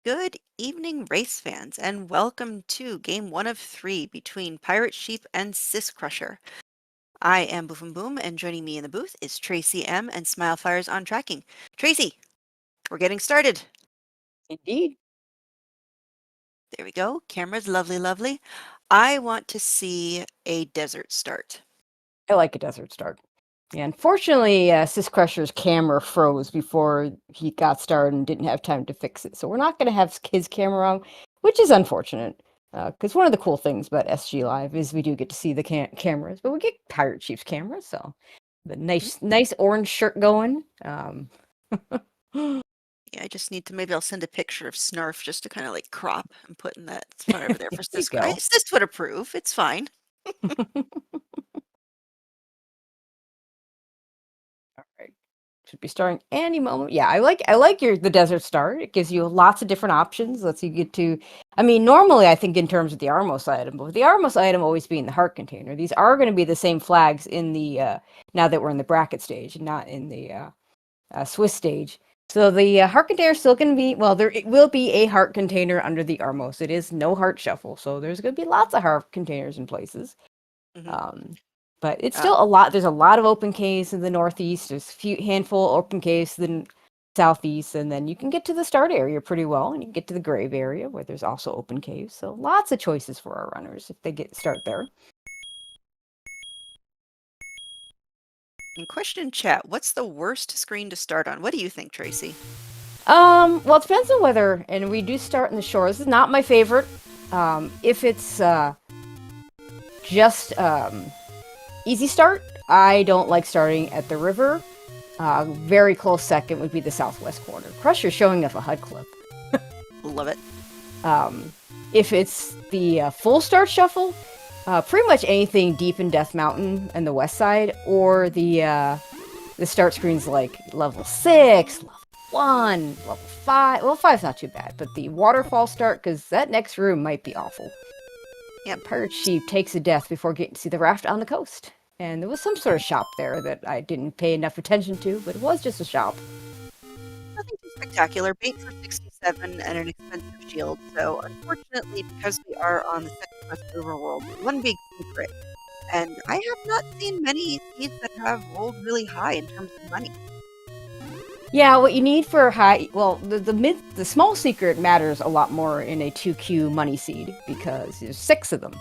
Good evening, race fans, and welcome to game one of three between Pirate Sheep and Syscrusher. I am Boofin Boom, and joining me in the booth is Tracy M and Smilefires on tracking. Tracy, we're getting started. Indeed. There we go. Camera's lovely, lovely. I want to see a desert start. I like a desert start. Yeah, unfortunately, Syscrusher's camera froze before he got started and didn't have time to fix it. So we're not going to have his camera on, which is unfortunate. Because one of the cool things about SGLIVE is we do get to see the cameras, but we get Pirate Chief's camera, so the nice orange shirt going. Yeah, I just need to, maybe I'll send a picture of Snarf just to kind of like crop and put in that spot over there for There you Sis. go. Sis would approve. It's fine. All right. Should be starting any moment. Yeah, I like the desert start. It gives you lots of different options. Lets you get to. I mean, normally I think in terms of the Armos item, but with the Armos item always being the heart container, these are going to be the same flags in the now that we're in the bracket stage and not in the Swiss stage. So the heart container is still going to be it will be a heart container under the Armos. It is no heart shuffle, so there's going to be lots of heart containers in places. Mhm. Um, but it's Uh, still a lot. There's a lot of open caves in the northeast. There's a few handful open caves in the southeast, and then you can get to the start area pretty well, and you can get to the grave area where there's also open caves. So lots of choices for our runners if they start there. and question in chat, what's the worst screen to start on? What do you think, Tracy? Well, it depends on whether, and we do start in the shore. This is not my favorite. If it's just easy start, I don't like starting at the river. Very close second would be the southwest corner. Crusher showing off a HUD clip. Love it. If it's the full start shuffle, pretty much anything deep in Death Mountain and the west side, or the start screens like level 6, level 1, level 5. Well, 5's not too bad, but the waterfall start, because that next room might be awful. Yeah, Pirate Sheep takes a death before getting to see the raft on the coast. And there was some sort of shop there that I didn't pay enough attention to, but it was just a shop. Nothing too spectacular. Bait for 67 and an expensive shield. So, unfortunately, because we are on the second quest overworld, one big secret. And I have not seen many seeds that have rolled really high in terms of money. Yeah, what you need for high, well, the small secret matters a lot more in a 2Q money seed because there's 6 of them.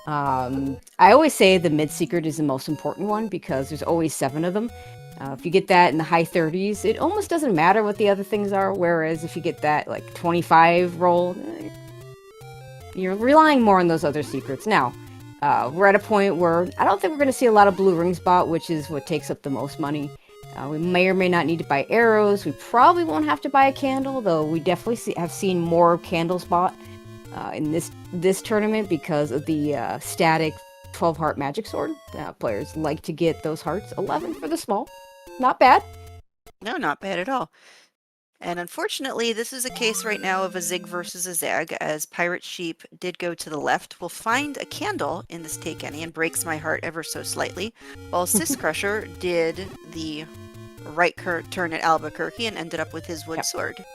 I always say the mid secret is the most important one because there's always 7 of them. If you get that in the high 30s, it almost doesn't matter what the other things are. Whereas if you get that like 25 roll, you're relying more on those other secrets. Now, we're at a point where I don't think we're going to see a lot of blue ring spot, which is what takes up the most money. We may or may not need to buy arrows. We probably won't have to buy a candle, though we definitely have seen more candle spot in this tournament because of the static 12 heart magic sword. Players like to get those hearts. 11 for the small. Not bad. No, not bad at all. And unfortunately, this is a case right now of a zig versus a zag, as Pirate Sheep did go to the left, will find a candle in this take any and breaks my heart ever so slightly, while Syscrusher did the right turn at Albuquerque and ended up with his wood Yep. sword.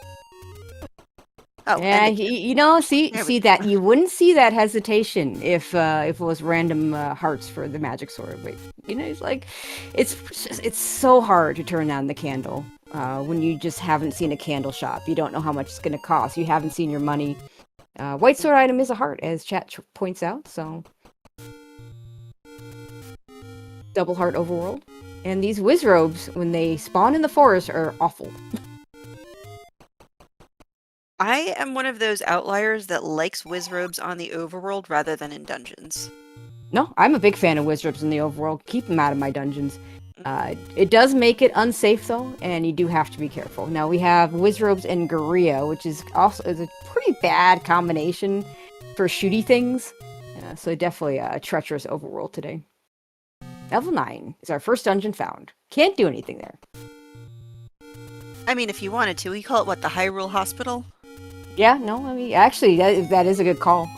Oh, Yeah, and see that you wouldn't see that hesitation if it was random hearts for the magic sword. But it's like it's so hard to turn on the candle when you just haven't seen a candle shop. You don't know how much it's going to cost. You haven't seen your money. White sword item is a heart, as chat points out. So double heart overworld, and these whiz robes when they spawn in the forest are awful. I am one of those outliers that likes whiz robes on the overworld rather than in dungeons. No, I'm a big fan of whiz robes in the overworld. Keep them out of my dungeons. It does make it unsafe though, and you do have to be careful. Now we have Wizrobes and Guerilla, which is a pretty bad combination for shooty things. So definitely a treacherous overworld today. Level 9 is our first dungeon found. Can't do anything there. I mean, if you wanted to, we call it what, the Hyrule Hospital? Yeah, no, I mean actually that is a good call.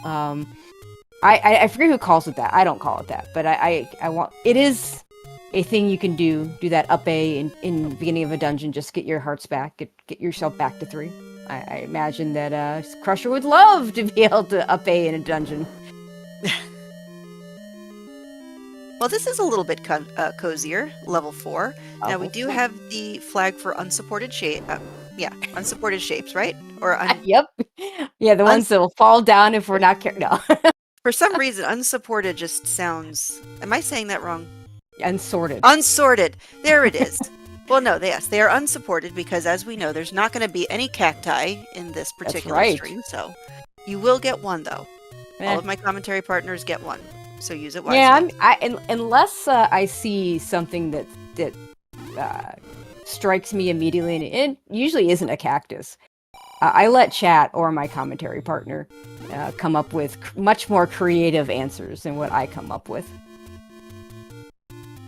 I forget who calls it that. I don't call it that, but I want it is a thing you can do that up A in the beginning of a dungeon, just get your hearts back, get yourself back to 3. I imagine that Crusher would love to be able to up A in a dungeon. Well, this is a little bit cozier, level 4. Now, we do have the flag for unsupported shape. Unsupported shapes, right? Or Yep. Yeah, the ones that will fall down if we're not careful. No. For some reason, unsupported just sounds... Am I saying that wrong? Unsorted. Unsorted. There it is. Well, no, yes, they are unsupported because, as we know, there's not going to be any cacti in this particular stream. So you will get one, though. All of my commentary partners get one. So use it wisely. Yeah, unless I see something that strikes me immediately, and it usually isn't a cactus. I let chat or my commentary partner come up with much more creative answers than what I come up with.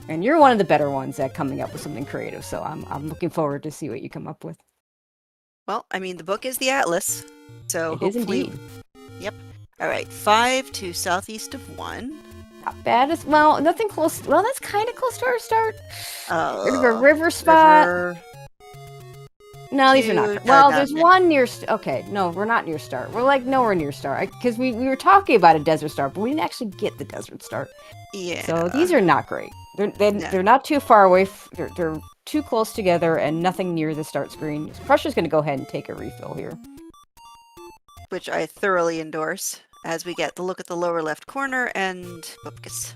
And you're one of the better ones at coming up with something creative, so I'm looking forward to see what you come up with. Well, I mean, the book is the Atlas, so it is indeed. Yep. All right, 5 to southeast of 1. Not bad as well. Nothing close. Well, that's kind of close to our start. River spot. No, these are not. Well, there's one near. Okay, no, we're not near start. We're like nowhere near start because we were talking about a desert start, but we didn't actually get the desert start. Yeah. So these are not great. They're not too far away. They're too close together and nothing near the start screen. Crusher's going to go ahead and take a refill here, which I thoroughly endorse. As we get the look at the lower left corner and focus.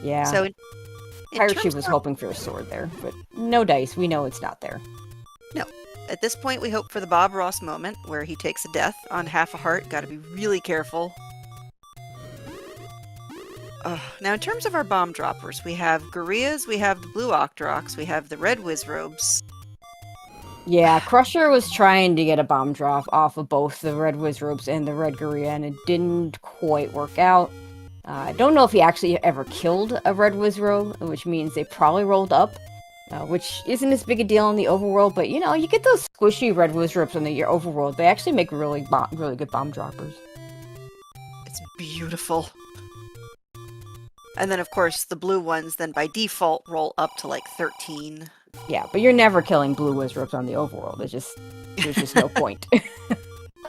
Yeah. So ThePirateSheep was hoping for a sword there, but no dice. We know it's not there. No. At this point, we hope for the Bob Ross moment where he takes a death on half a heart. Got to be really careful. Now, in terms of our bomb droppers, we have Gorillaz, we have the Blue Octoroks, we have the Red Wizrobes. Yeah, Crusher was trying to get a bomb drop off of both the Red Wizrobes and the Red Gorilla, and it didn't quite work out. I don't know if he actually ever killed a Red Wizrobe, which means they probably rolled up, which isn't as big a deal in the overworld, but you know, you get those squishy Red Wizrobes in the overworld. They actually make really good bomb droppers. It's beautiful. And then, of course, the blue ones then by default roll up to like 13. Yeah, but you're never killing blue Wizrobes on the overworld. There's just no point.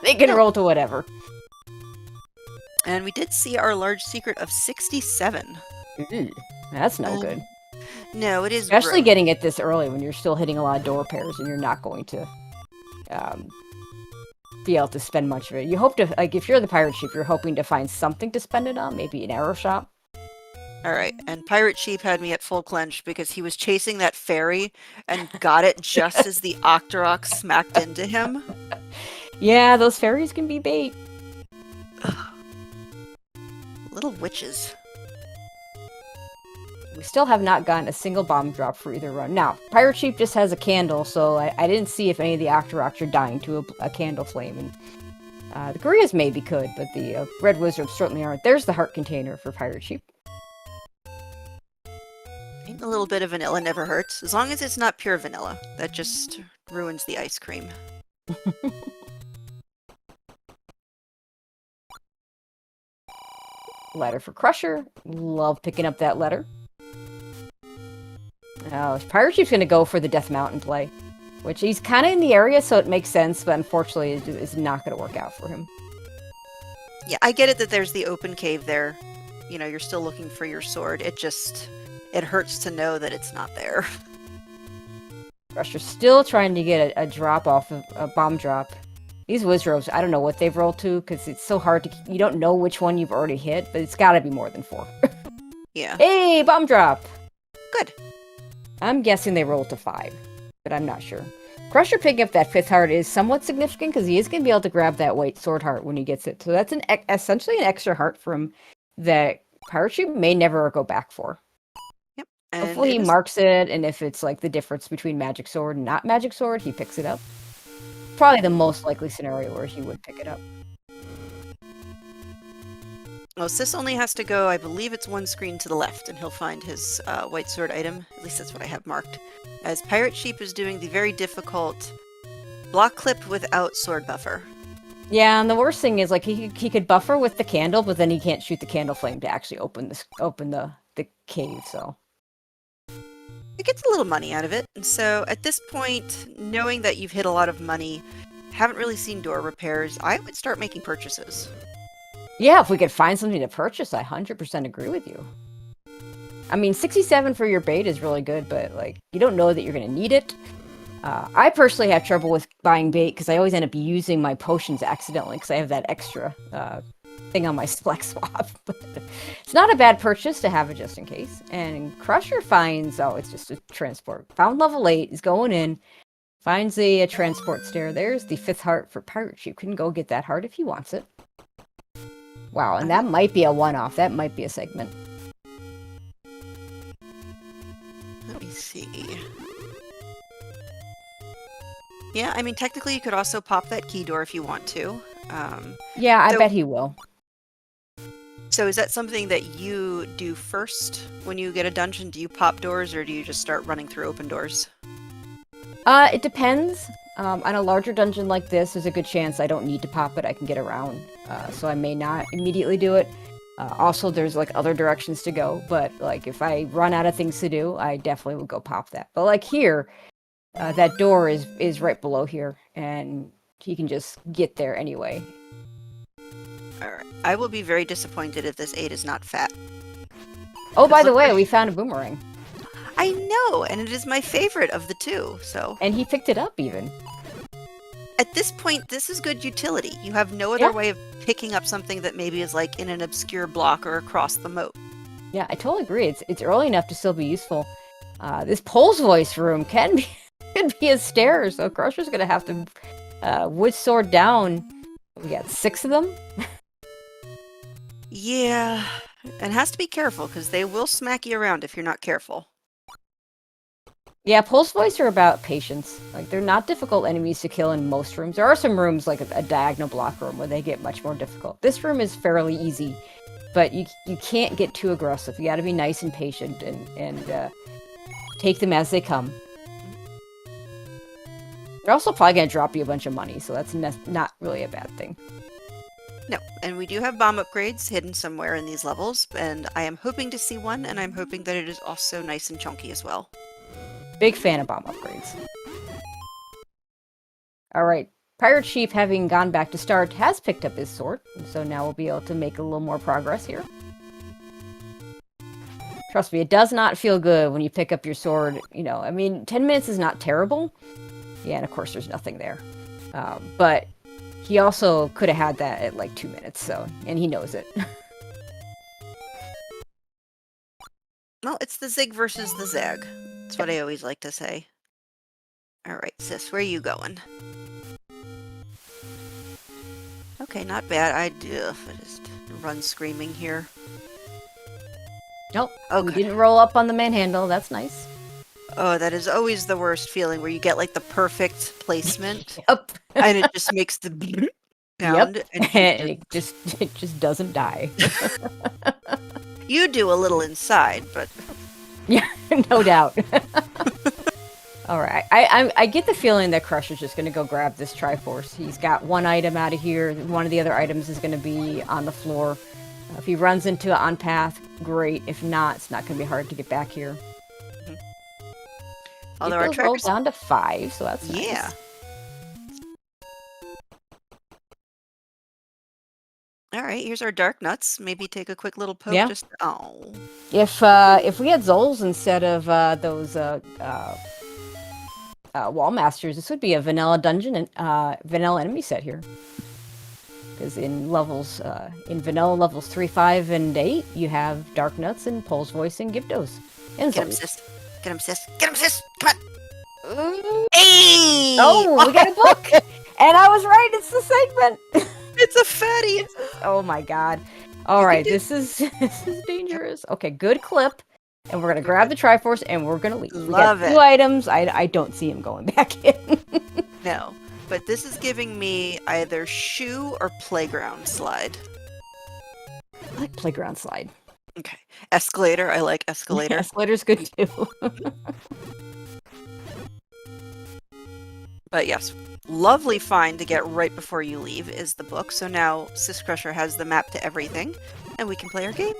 They can roll to whatever. And we did see our large secret of 67. That's no good. No, it is especially getting it this early when you're still hitting a lot of door pairs and you're not going to be able to spend much of it. You hope to, like, if you're the ThePirateSheep, you're hoping to find something to spend it on, maybe an arrow shop. Alright, and ThePirateSheep had me at full clench because he was chasing that fairy and got it just as the Octorok smacked into him. Yeah, those fairies can be bait. Little witches. We still have not gotten a single bomb drop for either run. Now, ThePirateSheep just has a candle, so I didn't see if any of the Octoroks are dying to a candle flame. And the Gorillaz maybe could, but the Red Wizrobes certainly aren't. There's the heart container for ThePirateSheep. A little bit of vanilla never hurts, as long as it's not pure vanilla. That just ruins the ice cream. Letter for Crusher. Love picking up that letter. Oh, ThePirateSheep's going to go for the Death Mountain play, which he's kind of in the area, so it makes sense, but unfortunately it's not going to work out for him. Yeah, I get it that there's the open cave there. You know, you're still looking for your sword. It hurts to know that it's not there. Crusher's still trying to get a drop off of a bomb drop. These Wizrobes, I don't know what they've rolled to, because it's so hard to... You don't know which one you've already hit, but it's got to be more than 4. Yeah. Hey, bomb drop! Good. I'm guessing they rolled to 5, but I'm not sure. Crusher picking up that 5th heart is somewhat significant, because he is going to be able to grab that white sword heart when he gets it. So that's essentially an extra heart from that ThePirateSheep may never go back for. Yep. Hopefully he marks it, and if it's like the difference between Magic Sword and not Magic Sword, he picks it up. Probably the most likely scenario where he would pick it up. Well, Sys only has to go, I believe it's one screen to the left, and he'll find his white sword item. At least that's what I have marked. As ThePirateSheep is doing the very difficult block clip without sword buffer. Yeah, and the worst thing is, like, he could buffer with the candle, but then he can't shoot the candle flame to actually open the cave, so... It gets a little money out of it, and so at this point, knowing that you've hit a lot of money, haven't really seen door repairs. I would start making purchases. Yeah, if we could find something to purchase, I 100% agree with you. I mean, 67 for your bait is really good, but like you don't know that you're going to need it. I personally have trouble with buying bait because I always end up using my potions accidentally because I have that extra thing on my Splex swap. But it's not a bad purchase to have it just in case. And Crusher finds, oh, it's just a transport. Found level 8, is going in, finds a transport stair. There's the 5th heart for Pirate Sheep. Can go get that heart if he wants it. Wow, and that might be a one-off. That might be a segment. Let me see. Yeah, I mean, technically you could also pop that key door if you want to. Yeah, I bet he will. So is that something that you do first when you get a dungeon? Do you pop doors or do you just start running through open doors? It depends. On a larger dungeon like this, there's a good chance I don't need to pop it. I can get around. So I may not immediately do it. Also, there's like other directions to go. But like if I run out of things to do, I definitely would go pop that. But like here, that door is right below here. And he can just get there anyway. Alright. I will be very disappointed if this 8 is not fat. Oh, by the way, we found a boomerang. I know, and it is my favorite of the two, so... And he picked it up, even. At this point, this is good utility. You have no other way of picking up something that maybe is, like, in an obscure block or across the moat. Yeah, I totally agree. It's early enough to still be useful. This Pole's Voice room can be a stair, so Crusher's gonna have to wood sword down. We got 6 of them? Yeah, and has to be careful, because they will smack you around if you're not careful. Yeah, Pulse Voice are about patience. Like, they're not difficult enemies to kill in most rooms. There are some rooms, like a diagonal block room, where they get much more difficult. This room is fairly easy, but you can't get too aggressive. You gotta be nice and patient and take them as they come. They're also probably gonna drop you a bunch of money, so that's not really a bad thing. No, and we do have bomb upgrades hidden somewhere in these levels, and I am hoping to see one, and I'm hoping that it is also nice and chunky as well. Big fan of bomb upgrades. Alright, Pirate Sheep, having gone back to start, has picked up his sword, so now we'll be able to make a little more progress here. Trust me, it does not feel good when you pick up your sword, you know, I mean, 10 minutes is not terrible. Yeah, and of course there's nothing there. But he also could have had that at like 2 minutes, so, and he knows it. Well, it's the zig versus the zag. That's what I always like to say. Alright, sis, where are you going? Okay, not bad. I just run screaming here. Nope, okay. We didn't roll up on the manhandle, that's nice. Oh, that is always the worst feeling, where you get like the perfect placement. Yep. And it just makes the sound. Yep. And it just doesn't die. You do a little inside, but... Yeah, no doubt. Alright, I get the feeling that Crusher's just gonna go grab this Triforce. He's got one item out of here, one of the other items is gonna be on the floor. If he runs into it on path, great. If not, it's not gonna be hard to get back here. Although our trackers rolled down to 5, so that's nice. Yeah. Alright, here's our dark nuts. Maybe take a quick little poke. Yeah. Just oh. If we had Zols instead of those Wall Masters, this would be a vanilla dungeon and vanilla enemy set here. Because in levels, in vanilla levels 3, 5, and 8, you have Dark Nuts and Pole's Voice and Gyptos. And Get him, sis. Get him, sis. Get him, sis. Come on. Hey! Oh, we got a book! And I was right, it's the segment! It's a fatty! Oh my god. Alright, this is dangerous. Okay, good clip. And we're gonna grab the Triforce and we're gonna leave. Love we got 2 items. I don't see him going back in. No. But this is giving me either shoe or playground slide. I like playground slide. Okay. Escalator. I like escalator. Escalator's good too. But yes, lovely find to get right before you leave is the book. So now Syscrusher has the map to everything, and we can play our game.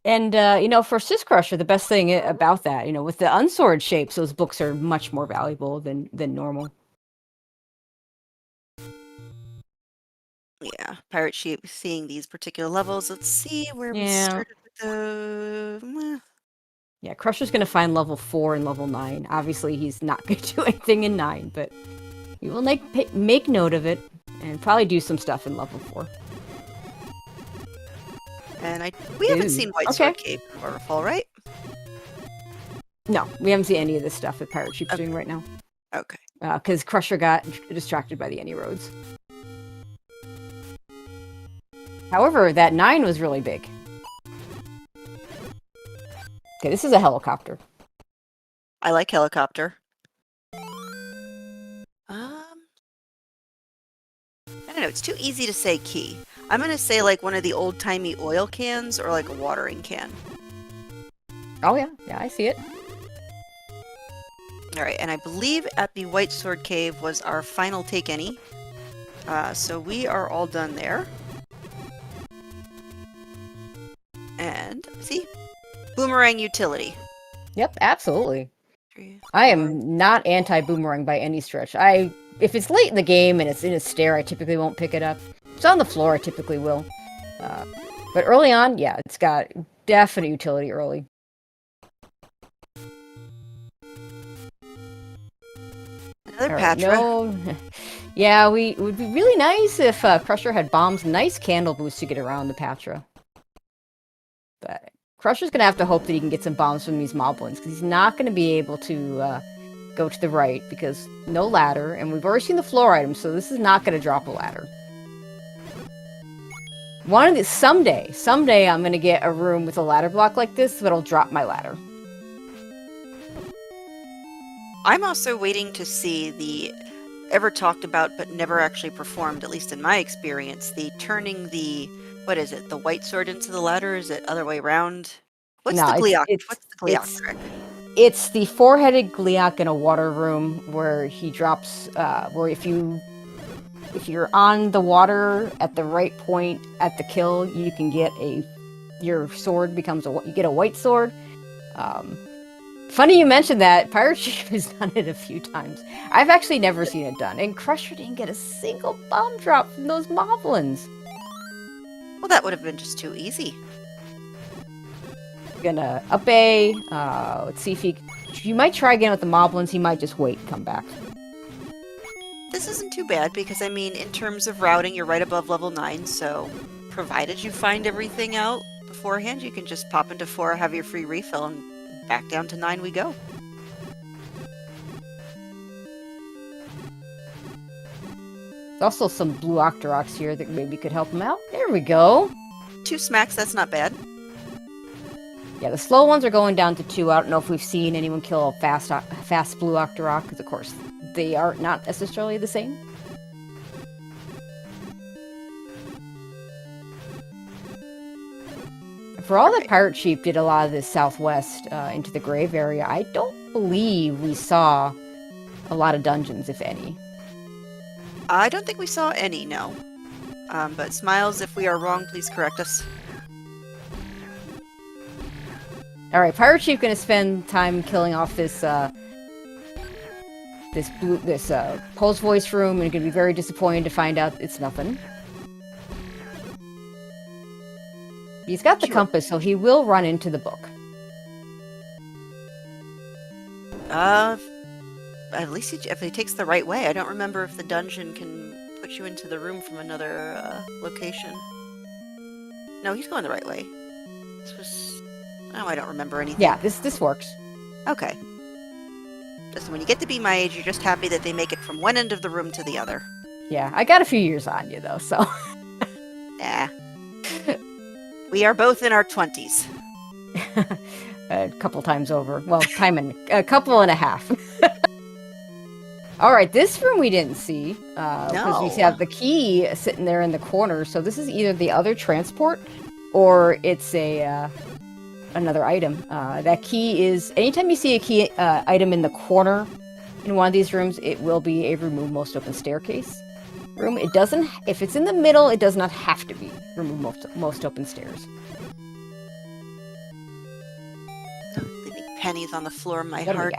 And, you know, for Syscrusher, the best thing about that, you know, with the unsword shapes, those books are much more valuable than normal. Yeah, Pirate Sheep seeing these particular levels. Let's see where we Yeah. started with the... Yeah, Crusher's gonna find level 4 and level 9. Obviously, he's not gonna do anything in 9, but he will make note of it and probably do some stuff in level 4. And we haven't seen White Sword Cave in Waterfall, right? No, we haven't seen any of this stuff that Pirate Sheep's doing right now. Okay. Because Crusher got distracted by the Any Roads. However, that 9 was really big. Okay, this is a helicopter. I like helicopter. I don't know, it's too easy to say key. I'm gonna say like one of the old-timey oil cans or like a watering can. Oh yeah, I see it. Alright, and I believe at the White Sword Cave was our final take any. So we are all done there. And, see? Boomerang utility. Yep, absolutely. 3, 4. I am not anti-boomerang by any stretch. If it's late in the game and it's in a stair, I typically won't pick it up. If it's on the floor, I typically will. But early on, yeah, it's got definite utility early. Another Patra. No. Yeah, it would be really nice if Crusher had bombs. Nice candle boost to get around the Patra. But Crusher's gonna have to hope that he can get some bombs from these moblins, because he's not gonna be able to go to the right, because no ladder, and we've already seen the floor item, so this is not gonna drop a ladder. Someday I'm gonna get a room with a ladder block like this that'll drop my ladder. I'm also waiting to see the ever talked about but never actually performed, at least in my experience, the turning the, what is it, the white sword into the ladder? Is it other way around? What's the Gleeok trick? It's the four-headed Gleeok in a water room where he drops, where if you're on the water at the right point at the kill, you can get your sword becomes you get a white sword. Funny you mentioned that. Pirate Sheep has done it a few times. I've actually never seen it done, and Crusher didn't get a single bomb drop from those moblins. Well, that would have been just too easy. Gonna up A. Let's see if he might try again with the moblins. He might just wait and come back. This isn't too bad because, I mean, in terms of routing, you're right above level 9, so provided you find everything out beforehand, you can just pop into 4, have your free refill, and back down to 9 we go. There's also some blue Octoroks here that maybe could help him out. There we go. 2 smacks, that's not bad. Yeah, the slow ones are going down to 2. I don't know if we've seen anyone kill a fast blue Octorok, because of course they are not necessarily the same. For all that Pirate Sheep did a lot of this southwest into the grave area, I don't believe we saw a lot of dungeons, if any. I don't think we saw any, no. But Smiles, if we are wrong, please correct us. Alright, Pirate Sheep gonna spend time killing off this Pulse Voice room, and gonna be very disappointed to find out it's nothing. He's got the compass, so he will run into the book. At least if he takes the right way. I don't remember if the dungeon can put you into the room from another location. No, he's going the right way. This was... Oh, I don't remember anything. Yeah, this works. Okay. Just when you get to be my age, you're just happy that they make it from one end of the room to the other. Yeah, I got a few years on you, though, so... Yeah. We are both in our 20s. A couple times over. Well, a couple and a half. Alright, this room we didn't see. Because we have the key sitting there in the corner, so this is either the other transport, or it's another item. That key is... Anytime you see a key item in the corner in one of these rooms, it will be a remove most open staircase room. It doesn't... If it's in the middle, it does not have to be remove most open stairs. Leaving pennies on the floor of my heart.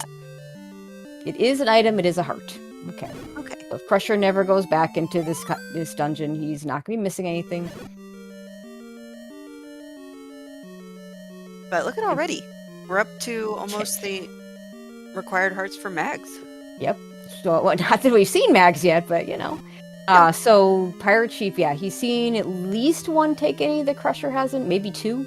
It is an item, it is a heart. Okay. Okay. So if Crusher never goes back into this dungeon, he's not going to be missing anything. But look at already. We're up to almost the required hearts for Mags. Yep. So, well, not that we've seen Mags yet, but you know. Yeah. So Pirate Sheep, yeah, he's seen at least one take any that Crusher hasn't, maybe two.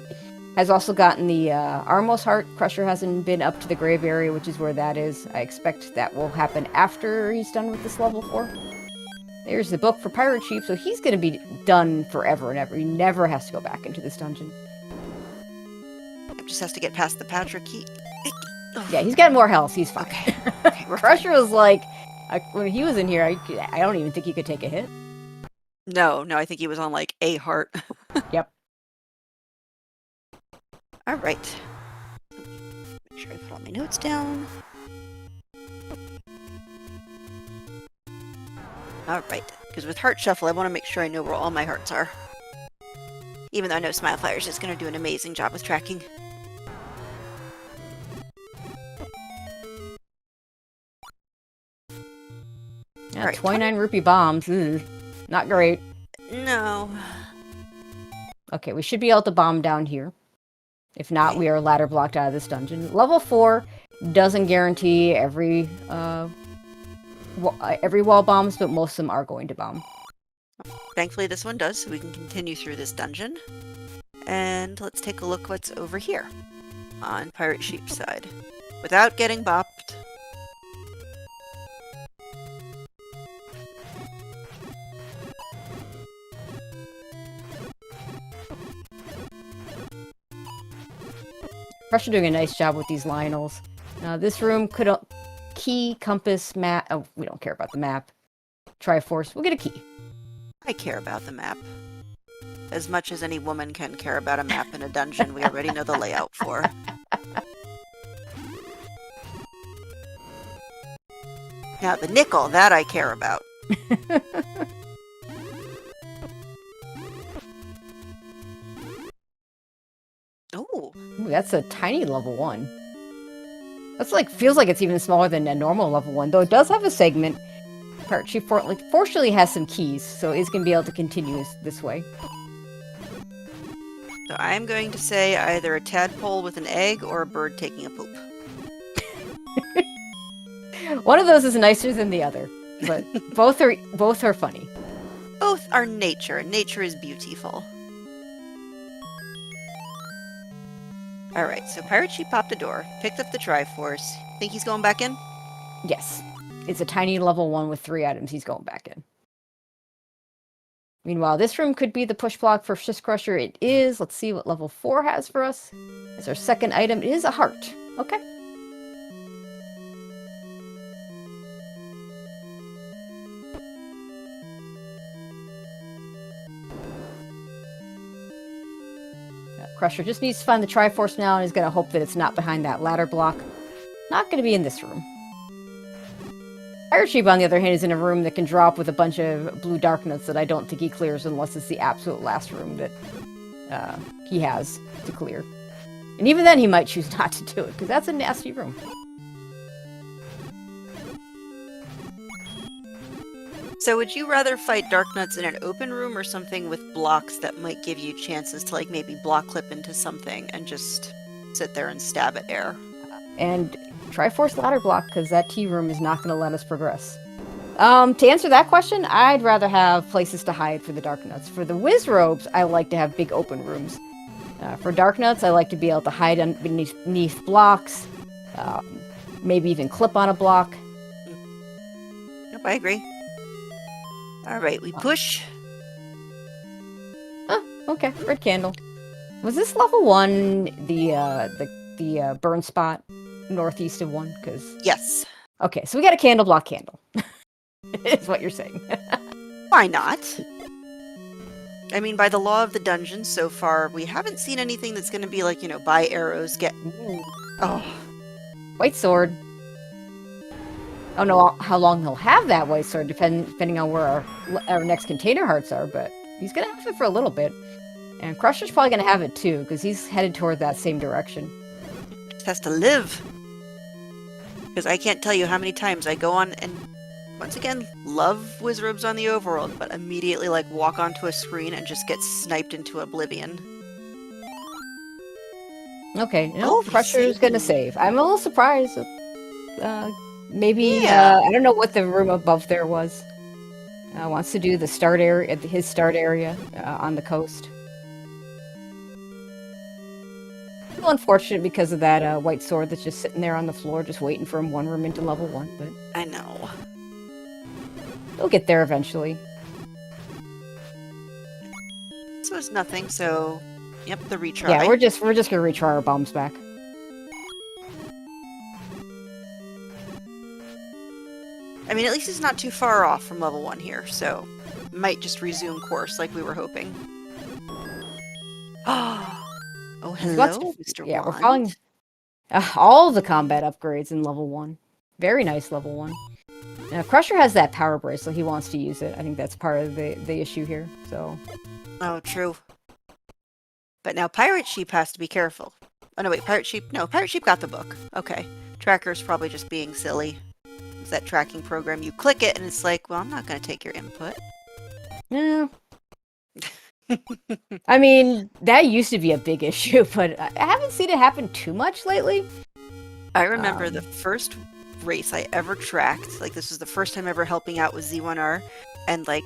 Has also gotten the Armos heart. Crusher hasn't been up to the grave area, which is where that is. I expect that will happen after he's done with this level 4. There's the book for Pirate Sheep, so he's going to be done forever and ever. He never has to go back into this dungeon. Just has to get past the Patrick key. Yeah, he's got more health. He's fine. Okay. Okay, we're Crusher was like, when he was in here, I don't even think he could take a hit. No, I think he was on like a heart. Yep. All right. Make sure I put all my notes down. All right, because with Heart Shuffle, I want to make sure I know where all my hearts are. Even though I know Smilefire's just going to do an amazing job with tracking. Yeah, Right, 29 rupee bombs. Ugh, not great. No. Okay, we should be able to bomb down here. If not, Okay. we are ladder blocked out of this dungeon. Level 4 doesn't guarantee every wall bombs, but most of them are going to bomb. Thankfully, this one does, so we can continue through this dungeon. And let's take a look what's over here on Pirate Sheep's side. Without getting bopped. Crusher doing a nice job with these Lionels. This room could key, compass, map. Oh, we don't care about the map. Triforce. We'll get a key. I care about the map. As much as any woman can care about a map in a dungeon we already know the layout for. Now, the nickel, that I care about. Oh, Ooh, that's a tiny level 1. That's like, feels like it's even smaller than a normal level 1, though it does have a segment. Pirate Sheep fortunately has some keys, so it's going to be able to continue this way. so I'm going to say either a tadpole with an egg or a bird taking a poop. One of those is nicer than the other, but both are funny. Both are nature, and nature is beautiful. Alright, so Pirate Sheep popped the door, picked up the Triforce. Think he's going back in? Yes. It's a tiny level 1 with 3 items. He's going back in. Meanwhile, this room could be the push block for Syscrusher. It is. Let's see what level 4 has for us. It's our second item. It is a heart. Okay. Crusher just needs to find the Triforce now and is going to hope that it's not behind that ladder block. Not going to be in this room. Pirate Sheep, on the other hand, is in a room that can drop with a bunch of blue dark nuts that I don't think he clears unless it's the absolute last room that he has to clear. And even then, he might choose not to do it, because that's a nasty room. So would you rather fight Dark Nuts in an open room or something with blocks that might give you chances to like maybe block clip into something and just sit there and stab at air? And Triforce ladder block, because that T room is not going to let us progress. To answer that question, I'd rather have places to hide for the Dark Nuts. For the Whiz Robes, I like to have big open rooms. For Dark Nuts, I like to be able to hide beneath blocks, maybe even clip on a block. Nope, I agree. Alright, we push. Oh, okay, red candle. Was this level 1 the burn spot northeast of 1? Because Yes. okay, so we got a candle block candle. Is what you're saying. Why not? I mean, by the law of the dungeon, so far, we haven't seen anything that's going to be like, you know, buy arrows, get... Oh. White sword. I don't know how long he'll have that white sword, depending on where our next container hearts are, but he's going to have it for a little bit. And Crusher's probably going to have it too, because he's headed toward that same direction. Just has to live. Because I can't tell you how many times I go on and Once again, love Wizrobes on the overworld, but immediately like walk onto a screen and just get sniped into oblivion. Okay, no, Oh, he's Crusher's gonna saving. save. I'm a little surprised. Maybe, Yeah. I don't know what the room above there was. Wants to do the start area, his start area on the coast. A little unfortunate because of that white sword that's just sitting there on the floor, just waiting for him one room into level 1, but I know. we'll get there eventually. This was nothing, so yep, the retry. Yeah, we're just gonna retry our bombs back. I mean, at least he's not too far off from level 1 here, so might just resume course like we were hoping. Oh, hello, Mr. Yeah, we're Wand. following all the combat upgrades in level 1. Very nice level 1. Now, Crusher has that power bracelet. He wants to use it. I think that's part of the issue here. So. Oh, true. But now Pirate Sheep has to be careful. Oh, no, wait, Pirate Sheep? No, Pirate Sheep got the book. Okay. Tracker's probably just being silly. It's that tracking program. You click it, and it's like, well, I'm not going to take your input. Yeah. I mean, that used to be a big issue, but I haven't seen it happen too much lately. I remember the first race I ever tracked. Like, this was the first time ever helping out with Z1R, and, like,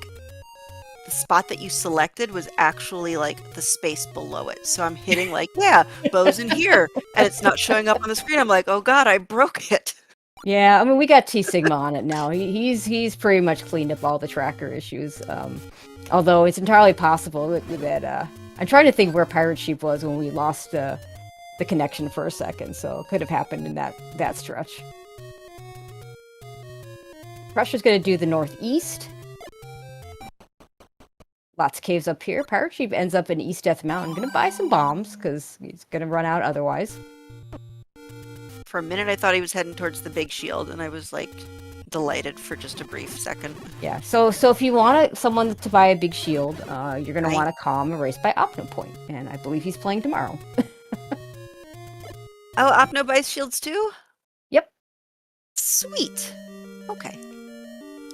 the spot that you selected was actually, like, the space below it. So I'm hitting, like, yeah, bow's in here, and it's not showing up on the screen. I'm like, oh god, I broke it. Yeah, I mean, we got T Sigma on it now. He's pretty much cleaned up all the tracker issues. Although it's entirely possible that I'm trying to think where Pirate Sheep was when we lost the connection for a second, so it could have happened in that stretch. Crusher's gonna do the northeast. Lots of caves up here. Pirate Sheep ends up in East Death Mountain. Gonna buy some bombs, because he's gonna run out otherwise. For a minute, I thought he was heading towards the big shield, and I was, like, delighted for just a brief second. Yeah, so if you want someone to buy a big shield, you're gonna want to call him a race by Opnopoint, and I believe he's playing tomorrow. Oh, Opno buys shields too? Yep. Sweet. Okay.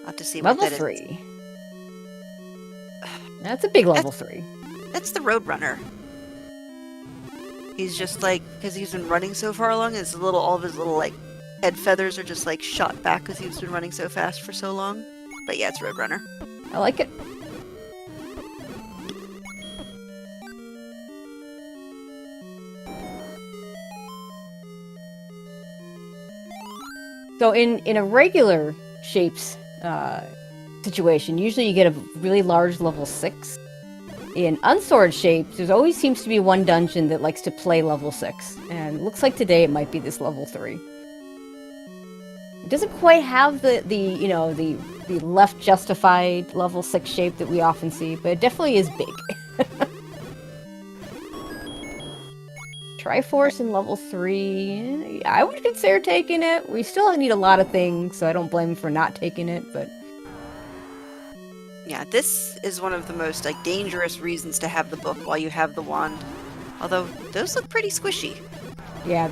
I'll have to see Level what that 3. is. That's a big level 3. That's the Roadrunner. He's just like, because he's been running so far along, all of his little, like, head feathers are just, like, shot back because he's been running so fast for so long. But yeah, it's Roadrunner. I like it. So in a regular shapes situation, usually you get a really large level 6. In unsorted shapes, there always seems to be one dungeon that likes to play level 6, and it looks like today it might be this level 3. It doesn't quite have the left justified level 6 shape that we often see, but it definitely is big. Triforce in level 3, I would consider taking it. We still need a lot of things, so I don't blame him for not taking it, but... Yeah, this is one of the most, like, dangerous reasons to have the book while you have the wand. Although, those look pretty squishy. Yeah,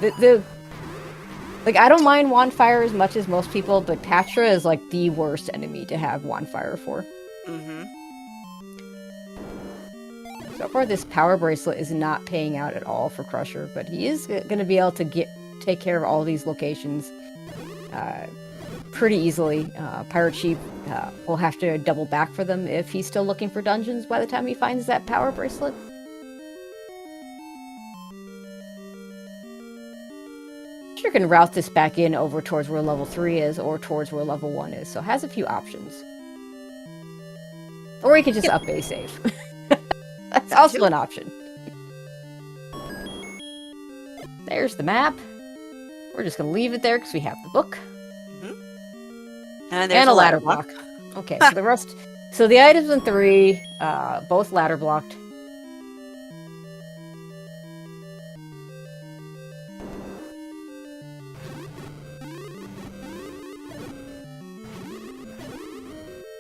like, I don't mind wand fire as much as most people, but Patra is, like, the worst enemy to have wand fire for. Mm-hmm. So far, this power bracelet is not paying out at all for Crusher, but he is going to be able to take care of all these locations pretty easily. Pirate Sheep will have to double back for them if he's still looking for dungeons by the time he finds that power bracelet. Crusher can route this back in over towards where level 3 is or towards where level 1 is, so it has a few options. Or he can just up base save. That's also an option. There's the map. We're just going to leave it there because we have the book. Mm-hmm. And there's a ladder block. Okay, so the rest... So the items in 3, both ladder blocked.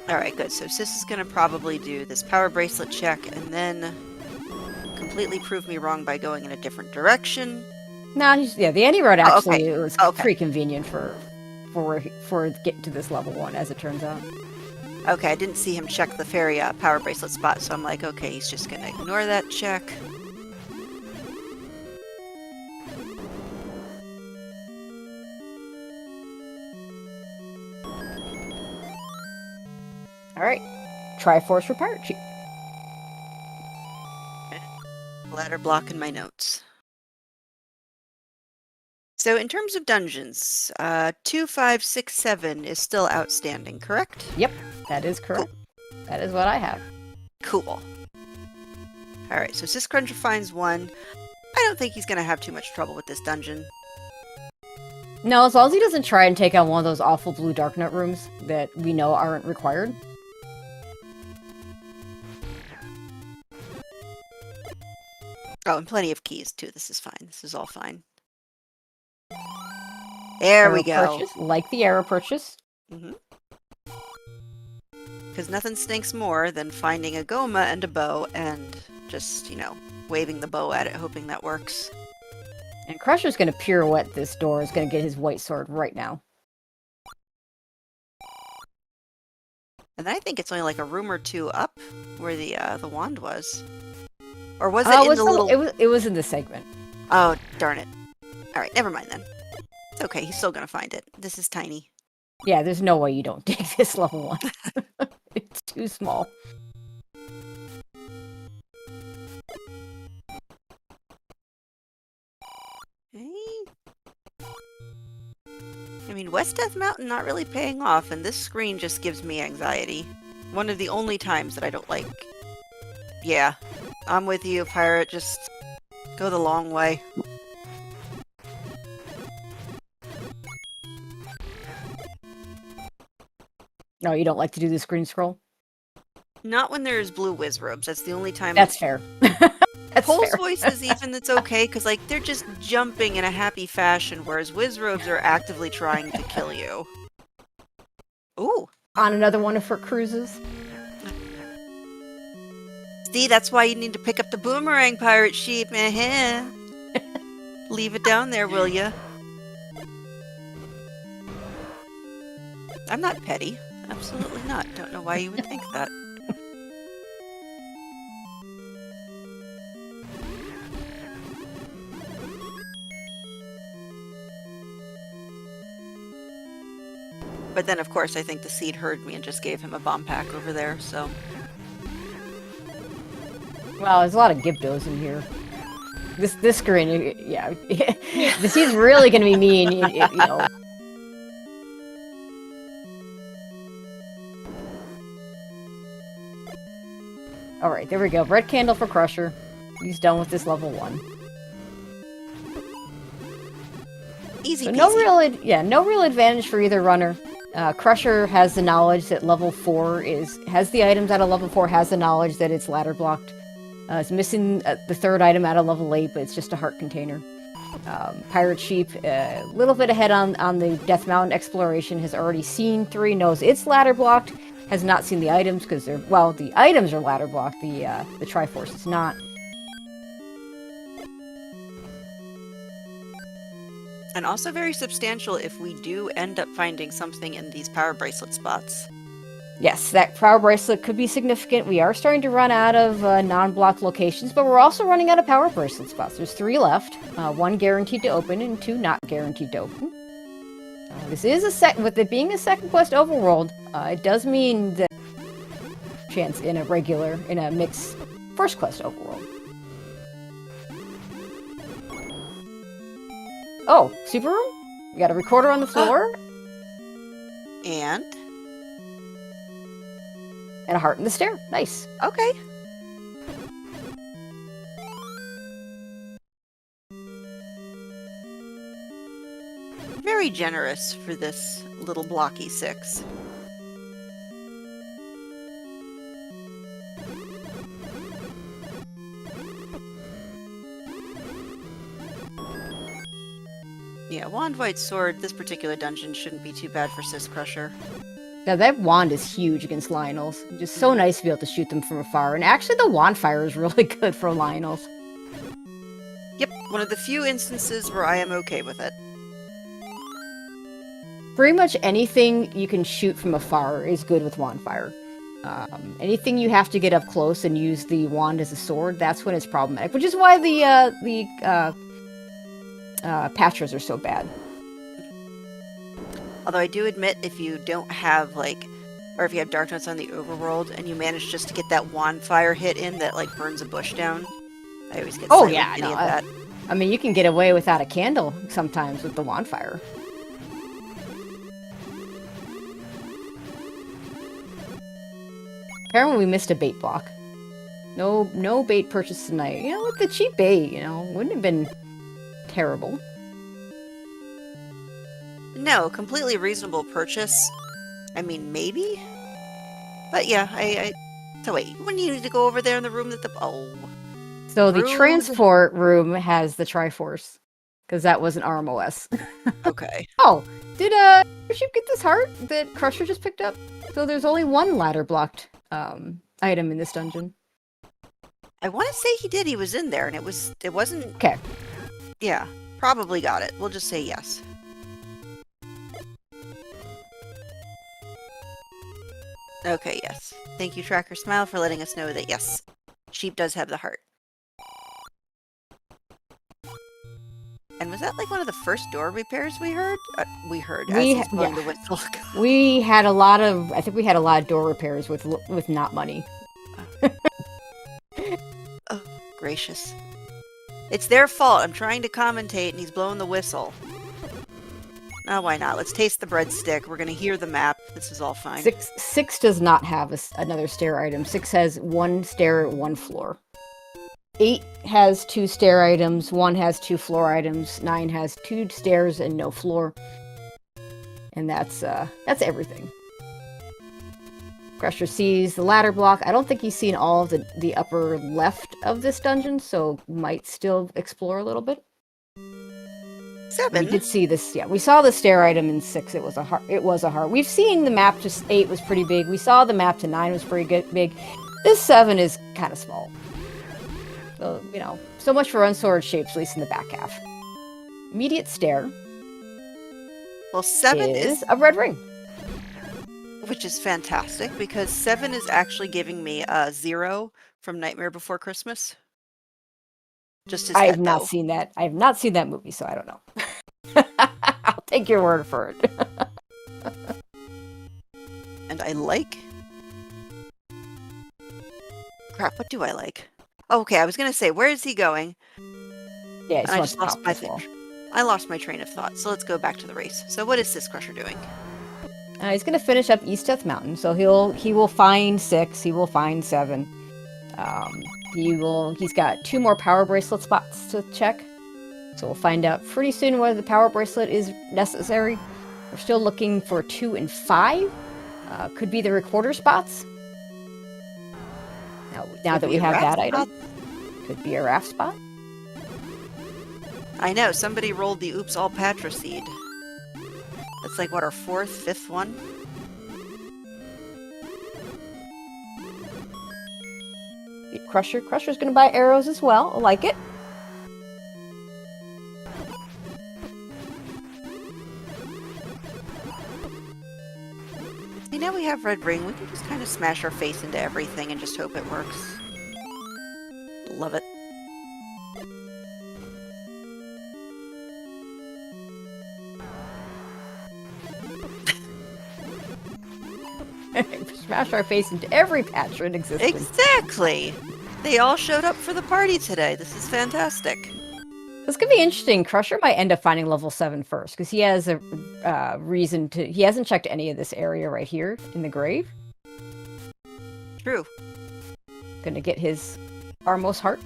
Alright, good. So Sis is going to probably do this power bracelet check and then completely prove me wrong by going in a different direction. No, the anti-road actually okay. it was Okay. pretty convenient for for getting to this level 1, as it turns out. Okay, I didn't see him check the fairy power bracelet spot, so I'm like, okay, he's just gonna ignore that check. Alright. Triforce for Pirate Sheep. Ladder block in my notes. So in terms of dungeons, 2, 5, 6, 7 is still outstanding, correct? Yep, that is correct. Cool. That is what I have. Cool. Alright, so Syscrusher finds 1. I don't think he's going to have too much trouble with this dungeon. No, as long as he doesn't try and take on one of those awful blue Darknut rooms that we know aren't required. Oh, and plenty of keys, too. This is fine. This is all fine. There we go. Purchase, like the arrow purchase. Because nothing stinks more than finding a goma and a bow and just, you know, waving the bow at it, hoping that works. And Crusher's going to pirouette this door, is going to get his white sword right now. And then I think it's only like a room or 2 up where the wand was. Or was it in the little... It was in the segment. Oh, darn it. Alright, never mind then. It's okay, he's still gonna find it. This is tiny. Yeah, there's no way you don't dig this level 1. It's too small. Okay. I mean, West Death Mountain not really paying off, and this screen just gives me anxiety. One of the only times that I don't like... Yeah, I'm with you, Pirate. Just go the long way. No, you don't like to do the screen scroll? Not when there's blue Wizrobes. That's the only time... That's fair. Pulse voices even, it's okay, because like they're just jumping in a happy fashion, whereas Wizrobes are actively trying to kill you. Ooh. On another one of her cruises. See, that's why you need to pick up the boomerang, Pirate Sheep. Leave it down there, will ya? I'm not petty. Absolutely not. Don't know why you would think that. But then, of course, I think the seed heard me and just gave him a bomb pack over there, so... Well, there's a lot of Gyptos in here. This screen, yeah. The seed's really gonna be mean, you know. Alright, there we go. Red candle for Crusher. He's done with this level 1. Easy so peasy. No real advantage for either runner. Crusher has the knowledge that level 4 has the items out of level 4, has the knowledge that it's ladder blocked. It's missing the 3rd item out of level 8, but it's just a heart container. Pirate Sheep, a little bit ahead on the Death Mountain exploration, has already seen 3, knows it's ladder blocked, has not seen the items because they're, well, the items are ladder blocked, the Triforce is not. And also very substantial if we do end up finding something in these power bracelet spots. Yes, that power bracelet could be significant. We are starting to run out of non-block locations, but we're also running out of power bracelet spots. There's 3 left, 1 guaranteed to open and 2 not guaranteed to open. This is with it being a second quest overworld, it does mean that chance in a mixed first quest overworld. Oh, super room? We got a recorder on the floor. And a heart in the stair. Nice. Okay. Very generous for this little blocky 6. Yeah, Wand White Sword, this particular dungeon shouldn't be too bad for Syscrusher. Now that wand is huge against Lionels. Just so nice to be able to shoot them from afar. And actually the wand fire is really good for Lionels. Yep, one of the few instances where I am okay with it. Pretty much anything you can shoot from afar is good with wand fire. Anything you have to get up close and use the wand as a sword, that's when it's problematic. Which is why the patchers are so bad. Although I do admit, if you don't have, like, or if you have darkness on the overworld and you manage just to get that wand fire hit in that, like, burns a bush down, I always get slightly giddy at that. I mean, you can get away without a candle sometimes with the wand fire. Apparently we missed a bait block. No bait purchased tonight. You know, with the cheap bait, you know, wouldn't have been terrible. No, completely reasonable purchase. I mean, maybe? But yeah, So wait, when you need to go over there in the room that the... Oh. So the Rude. transport room has the Triforce. Because that was an RMOS. Okay. Oh, did Sheep get this heart that Crusher just picked up? So there's only one ladder blocked item in this dungeon. I want to say he did. He was in there, and it wasn't... Okay. Yeah, probably got it. We'll just say yes. Okay, yes. Thank you, Tracker Smile, for letting us know that, yes, Sheep does have the heart. And was that like one of the first door repairs we heard? As he's blowing the whistle. We had a lot of, I think we had a lot of door repairs with not money. Oh, gracious. It's their fault. I'm trying to commentate and he's blowing the whistle. Oh, why not? Let's taste the breadstick. We're going to hear the map. This is all fine. Six does not have another stair item. 6 has 1 stair, 1 floor. 8 has 2 stair items, 1 has 2 floor items, 9 has 2 stairs and no floor. And that's everything. Crusher sees the ladder block. I don't think he's seen all of the upper left of this dungeon, so might still explore a little bit. 7. We did see this, yeah. We saw the stair item in 6. It was a heart. We've seen the map to 8 was pretty big. We saw the map to 9 was pretty big. This 7 is kind of small. So, you know, so much for unsorted shapes, at least in the back half. Immediate stair. Well, 7 is a red ring. Which is fantastic, because 7 is actually giving me a 0 from Nightmare Before Christmas. Just as I have not seen that. I have not seen that movie, so I don't know. I'll take your word for it. And I like... Crap, what do I like? Oh, okay, I was going to say, where is he going? Yeah, I just lost my I lost my train of thought, so let's go back to the race. So what is Syscrusher doing? He's going to finish up East Death Mountain, so he will find 6, he will find 7. He's got 2 more power bracelet spots to check. So we'll find out pretty soon whether the power bracelet is necessary. We're still looking for 2 and 5. Could be the recorder spots. Now that we have that item. Could be a raft spot. I know, somebody rolled the Oops All Patra seed. That's like, what, our 4th, 5th one? Crusher's gonna buy arrows as well. I like it. See, now we have Red Ring. We can just kind of smash our face into everything and just hope it works. Love it. Smash our face into every patch in existence. Exactly! They all showed up for the party today. This is fantastic. This could be interesting. Crusher might end up finding level 7 first, because he has a reason to... He hasn't checked any of this area right here in the grave. True. Gonna get his Armos heart.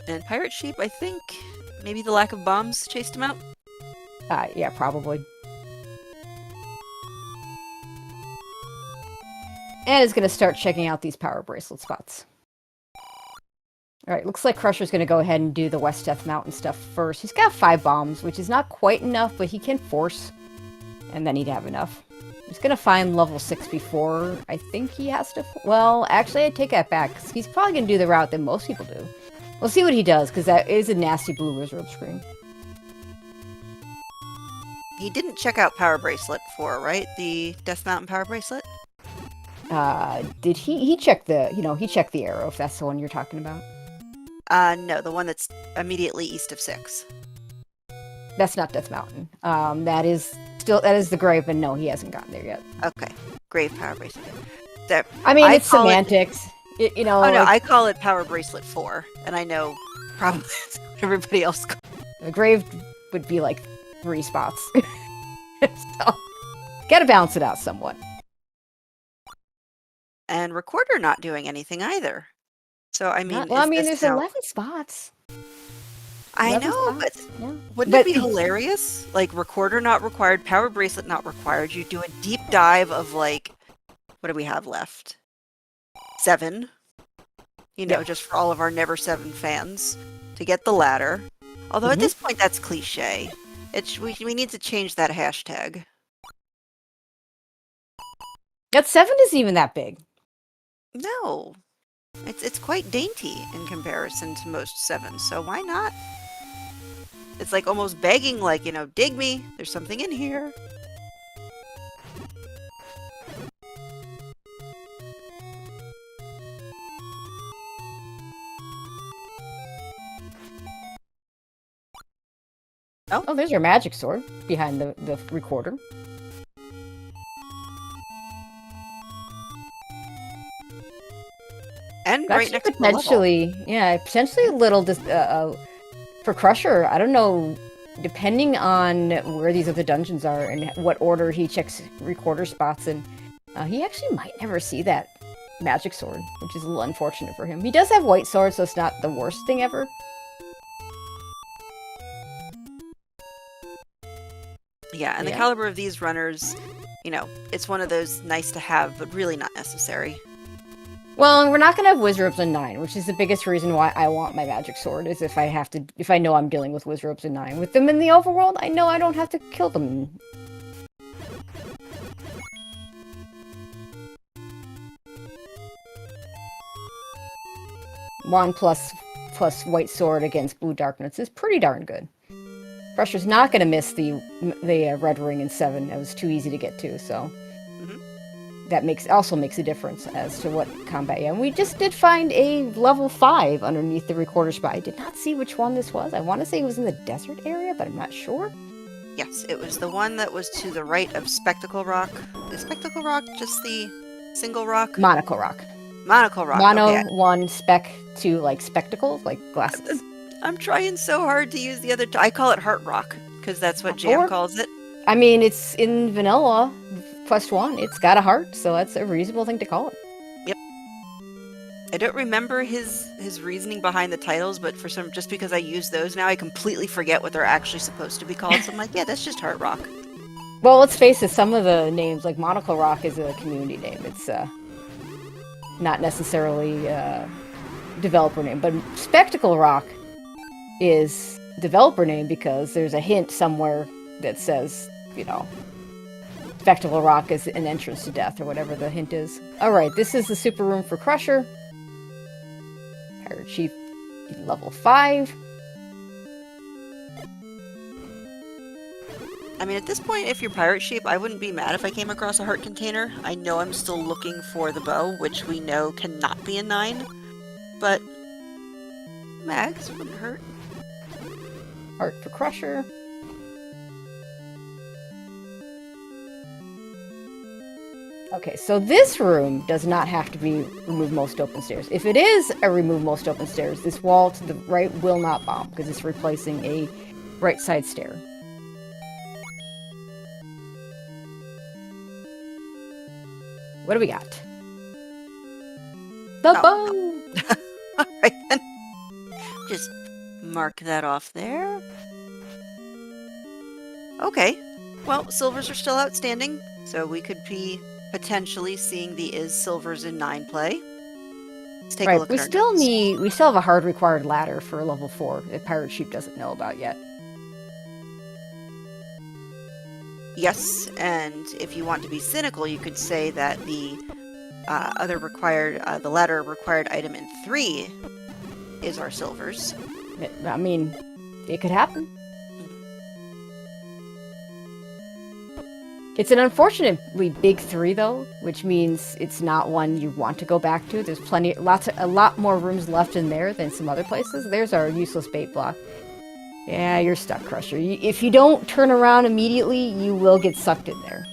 And Pirate Sheep, I think, maybe the lack of bombs chased him out? Yeah, probably. And is going to start checking out these power bracelet spots. Alright, looks like Crusher's going to go ahead and do the West Death Mountain stuff first. He's got 5 bombs, which is not quite enough, but he can force. And then he'd have enough. He's going to find level 6 before I think he has to... Well, actually, I take that back, because he's probably going to do the route that most people do. We'll see what he does, because that is a nasty blue wizard screen. he didn't check out Power Bracelet 4, right? The Death Mountain Power Bracelet? Did he checked the, he checked the arrow, if that's the one you're talking about? No, the one that's immediately east of 6. That's not Death Mountain. That is the grave, and no, he hasn't gotten there yet. Okay. Grave Power Bracelet. There. I mean, it's call semantics. Oh no, I call it Power Bracelet 4, and I know probably everybody else calls the grave would be like 3 spots. So, gotta balance it out somewhat. And Recorder not doing anything either. So, I mean, there's 11 spots. I know, but wouldn't it be hilarious? Like, Recorder not required, Power Bracelet not required. You do a deep dive of, like, what do we have left? 7. Just for all of our Never 7 fans to get the ladder. Although at this point, that's cliche. We need to change that hashtag. That 7 isn't even that big. No. It's quite dainty in comparison to most 7s, so why not? It's like almost begging, like, dig me, there's something in here. Oh, there's your magic sword behind the recorder. And right next to potentially a little for Crusher. I don't know, depending on where these other dungeons are and what order he checks recorder spots in, he actually might never see that magic sword, which is a little unfortunate for him. He does have white sword, so it's not the worst thing ever. Yeah, and the caliber of these runners, it's one of those nice to have, but really not necessary. Well, we're not going to have Wizardrobes in 9, which is the biggest reason why I want my magic sword, is if I know I'm dealing with Wizardrobes in 9. With them in the overworld, I know I don't have to kill them. Wand plus white sword against blue darkness is pretty darn good. Crusher's not going to miss the red ring in 7. It was too easy to get to, so that also makes a difference as to what combat. Yeah, and we just did find a level 5 underneath the recorder spot. I did not see which one this was. I want to say it was in the desert area, but I'm not sure. Yes, it was the one that was to the right of Spectacle Rock. Is Spectacle Rock just the single rock? Monocle Rock. Monocle Rock. Mono, okay. 1, spec 2, like spectacles, like glasses. I'm trying so hard to use the other. I call it Heart Rock because that's what Jam calls it. I mean, it's in vanilla quest 1. It's got a heart, so that's a reasonable thing to call it. Yep. I don't remember his reasoning behind the titles, but just because I use those now, I completely forget what they're actually supposed to be called. So I'm like, yeah, that's just Heart Rock. Well, let's face it. Some of the names, like Monocle Rock, is a community name. It's not necessarily developer name, but Spectacle Rock is developer name because there's a hint somewhere that says, Spectacle Rock is an entrance to death, or whatever the hint is. Alright, this is the super room for Crusher. Pirate Sheep, level 5. I mean, at this point, if you're Pirate Sheep, I wouldn't be mad if I came across a heart container. I know I'm still looking for the bow, which we know cannot be a 9. But mags wouldn't hurt. Heart for Crusher. Okay, so this room does not have to be remove most open stairs. If it is a remove most open stairs, this wall to the right will not bomb because it's replacing a right side stair. What do we got? The bow! Alright then. Just mark that off there. Okay. Well, silvers are still outstanding, so we could be potentially seeing the silvers in 9 play. Let's take a look at our notes. We still have a hard required ladder for level 4 that Pirate Sheep doesn't know about yet. Yes, and if you want to be cynical, you could say that the the ladder required item in 3 is our silvers. I mean, it could happen. It's an unfortunately big 3 though, which means it's not one you want to go back to. There's a lot more rooms left in there than some other places. There's our useless bait block. Yeah, you're stuck, Crusher. If you don't turn around immediately, you will get sucked in there.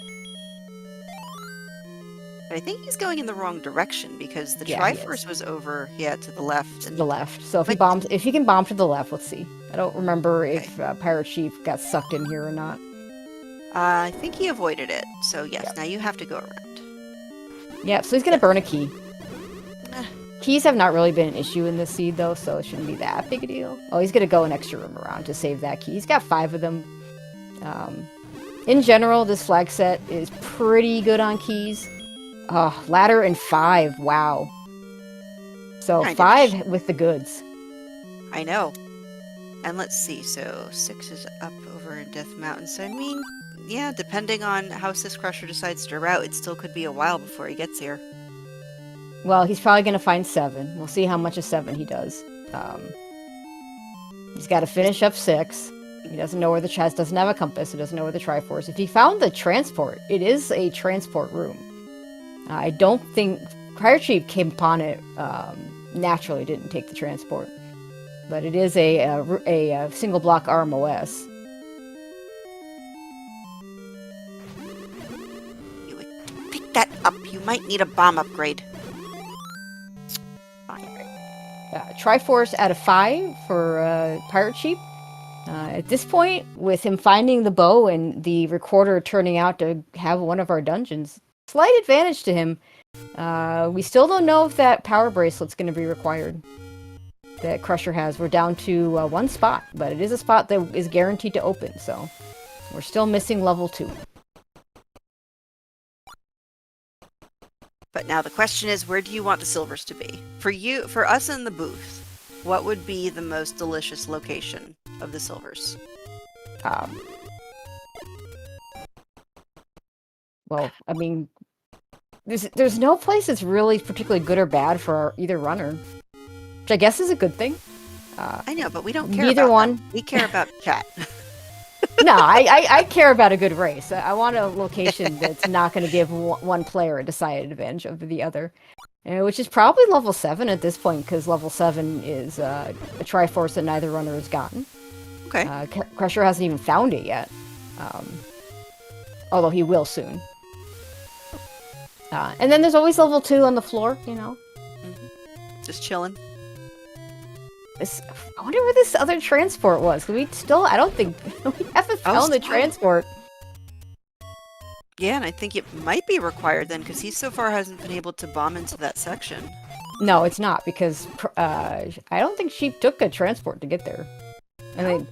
But I think he's going in the wrong direction because the Yeah, he Triforce is. was over, to the left. To the left. So if he can bomb to the left, let's see. I don't remember if Pirate Sheep got sucked in here or not. I think he avoided it. So yes, Yep. now you have to go around. Yeah, so he's gonna burn a key. Eh. Keys have not really been an issue in this seed though, so it shouldn't be that big a deal. Oh, he's gonna go an extra room around to save that key. He's got 5 of them. In general, this flag set is pretty good on keys. Ladder and 5, wow. So 5 with the goods. I know. And let's see, so 6 is up over in Death Mountain. So I mean, yeah, depending on how Syscrusher decides to route, it still could be a while before he gets here. Well, he's probably going to find 7. We'll see how much of 7 he does. He's got to finish up 6. He doesn't know where the chest, doesn't have a compass, he doesn't know where the Triforce. If he found the transport, it is a transport room. I don't think ThePirateSheep came upon it naturally, didn't take the transport. But it is a single block RMOS. You would pick that up. You might need a bomb upgrade. Fine. Triforce out of 5 for ThePirateSheep. At this point, with him finding the bow and the recorder turning out to have one of our dungeons, slight advantage to him. We still don't know if that power bracelet's going to be required that Crusher has. We're down to 1 spot, but it is a spot that is guaranteed to open, so we're still missing level 2. But now the question is, where do you want the silvers to be? For us in the booth, what would be the most delicious location of the silvers? Well, I mean, there's no place that's really particularly good or bad for either runner, which I guess is a good thing. I know, but we don't care neither about one. Them. We care about chat. No, I care about a good race. I want a location that's not going to give one player a decided advantage over the other. Which is probably level 7 at this point, because level 7 is a Triforce that neither runner has gotten. Okay. Crusher hasn't even found it yet. Although he will soon. And then there's always level 2 on the floor, you know. Mm-hmm. Just chilling. I wonder where this other transport was. I don't think we haven't found the transport. Yeah, and I think it might be required then, because he so far hasn't been able to bomb into that section. No, it's not, because I don't think Sheep took a transport to get there. And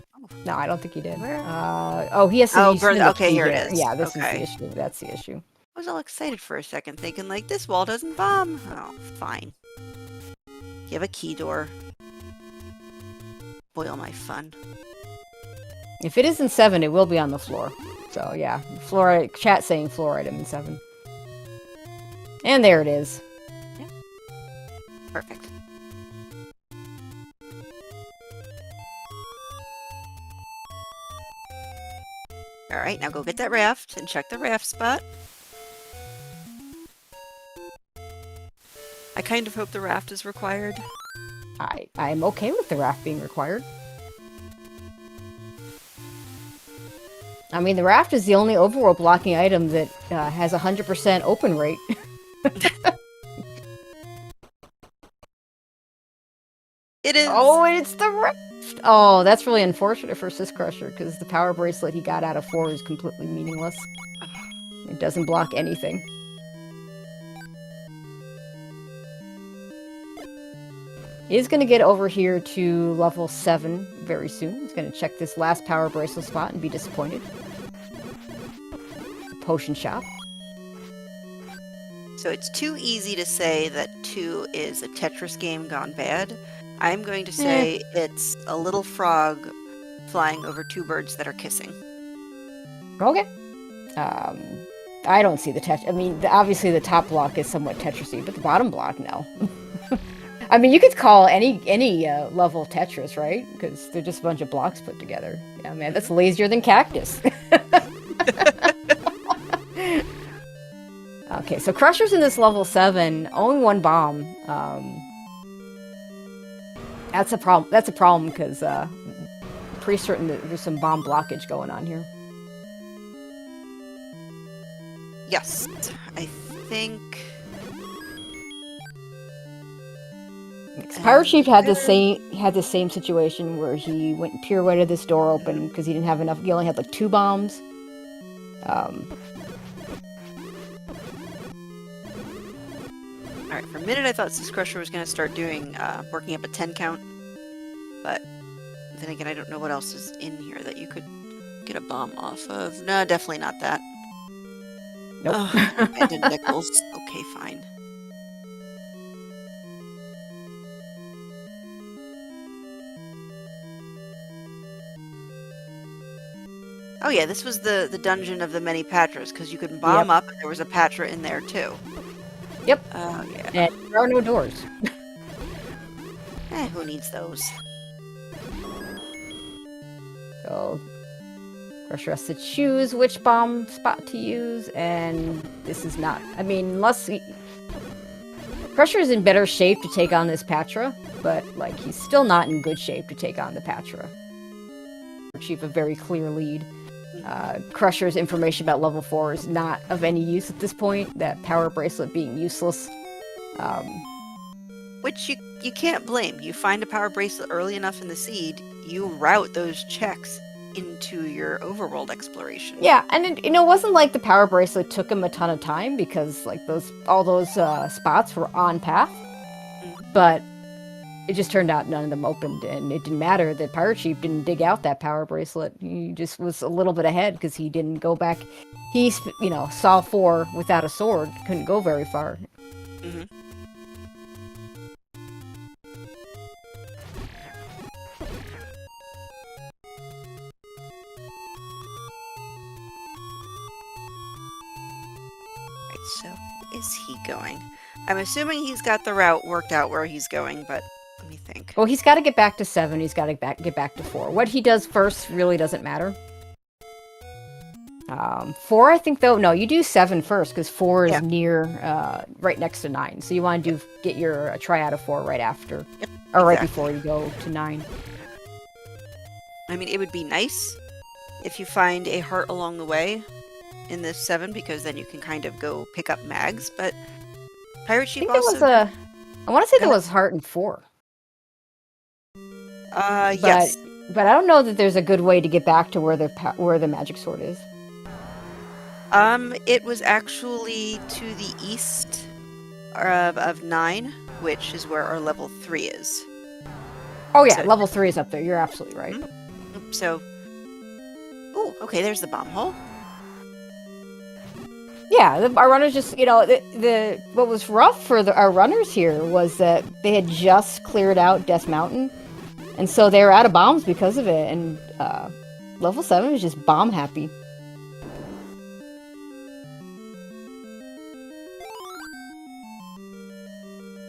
no, I don't think he did. He has to use okay, here it is. Yeah, this is the issue. That's the issue. I was all excited for a second, thinking, like, this wall doesn't bomb. Oh, fine. You have a key door. Boil my fun. If it isn't 7, it will be on the floor. So, yeah. Chat saying floor item in 7. And there it is. Yeah. Perfect. Alright, now go get that raft and check the raft spot. I kind of hope the raft is required. I'm okay with the raft being required. I mean, the raft is the only overworld blocking item that has 100% open rate. It is! Oh, it's the raft! Oh, that's really unfortunate for Syscrusher, because the power bracelet he got out of 4 is completely meaningless. It doesn't block anything. He's going to get over here to level 7 very soon. He's going to check this last power bracelet spot and be disappointed. The potion shop. So it's too easy to say that 2 is a Tetris game gone bad. I'm going to say it's a little frog flying over 2 birds that are kissing. Okay. I don't see the Tetris. I mean, obviously the top block is somewhat Tetrisy, but the bottom block, no. I mean, you could call any level Tetris, right? Because they're just a bunch of blocks put together. Yeah, man, that's lazier than Cactus. Okay, so Crusher's in this level 7, only 1 bomb. That's a problem. That's a problem because pretty certain that there's some bomb blockage going on here. Yes, I think. ThePirateSheep had the same situation where he went and pirouetted this door open because he didn't have enough. He only had like 2 bombs. Alright, for a minute I thought Syscrusher was going to start doing, working up a 10 count, but then again I don't know what else is in here that you could get a bomb off of. No, definitely not that. Nope. Oh, abandoned nickels. Okay, fine. Oh yeah, this was the dungeon of the many Patras, because you could bomb up, and there was a Patra in there too. Yep. Oh yeah. And there are no doors. Who needs those? So Crusher has to choose which bomb spot to use, and this is not. I mean, unless Crusher is in better shape to take on this Patra, but like he's still not in good shape to take on the Patra. Achieve a very clear lead. Crusher's information about level 4 is not of any use at this point. That power bracelet being useless. Which you can't blame. You find a power bracelet early enough in the seed, you route those checks into your overworld exploration. Yeah, and it wasn't like the power bracelet took him a ton of time because like all those spots were on path, but it just turned out none of them opened, and it didn't matter that ThePirateSheep didn't dig out that power bracelet. He just was a little bit ahead because he didn't go back. He, saw 4 without a sword, couldn't go very far. Mm-hmm. Right, so where is he going? I'm assuming he's got the route worked out where he's going, but let me think. Well, he's got to get back to 7. He's got to get back to 4. What he does first really doesn't matter. 4, I think, though. No, you do 7 first because 4 is near, right next to 9. So you want to get your try out of 4 right after, or right before you go to 9. I mean, it would be nice if you find a heart along the way in this 7, because then you can kind of go pick up mags. But ThePirateSheep also. I want to say there was heart in 4. Yes. But I don't know that there's a good way to get back to where the magic sword is. It was actually to the east of 9, which is where our level 3 is. Oh yeah, level 3 is up there. You're absolutely right. So, oh, okay, there's the bomb hole. Yeah, our runners just, what was rough for our runners here was that they had just cleared out Death Mountain, and so they were out of bombs because of it, and level 7 was just bomb happy.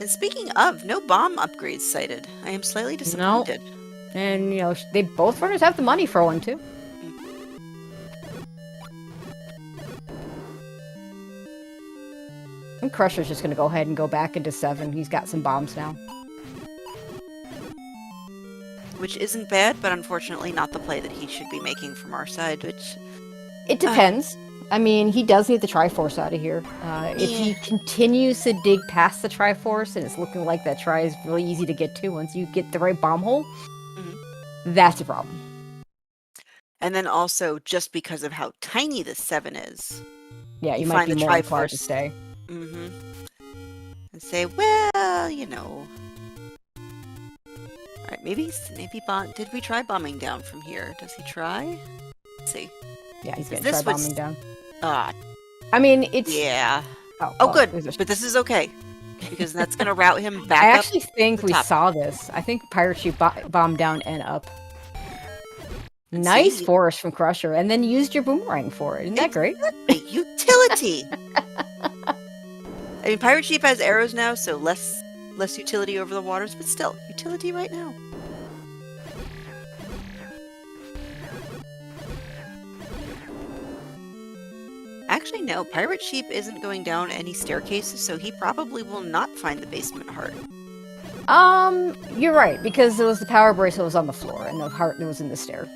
And speaking of, no bomb upgrades cited. I am slightly disappointed. No. And, they both runners have the money for one, too. And Crusher's just going to go ahead and go back into 7. He's got some bombs now. Which isn't bad, but unfortunately not the play that he should be making from our side, which... It depends. I mean, he does need the Triforce out of here. If he continues to dig past the Triforce, and it's looking like that Tri is really easy to get to once you get the right bomb hole, that's a problem. And then also, just because of how tiny this 7 is... Yeah, you might be more inclined to stay. And say, well, Alright, maybe did we try bombing down from here? Does he try? Let's see. Yeah, he's gonna try bombing down. I mean, it's... Yeah. Oh, good. But this is okay. Because that's gonna route him back I up. actually think we saw this. I think ThePirateSheep bombed down and up. Nice forest from Crusher, and then used your boomerang for it. Isn't that great? Utility! I mean, ThePirateSheep has arrows now, so less utility over the waters, but still, utility right now. Actually, Actually, no. Pirate Sheep isn't going down any staircases, so he probably will not find the basement heart. You're right, because it was the power bracelet was on the floor, and the heart was in the stair.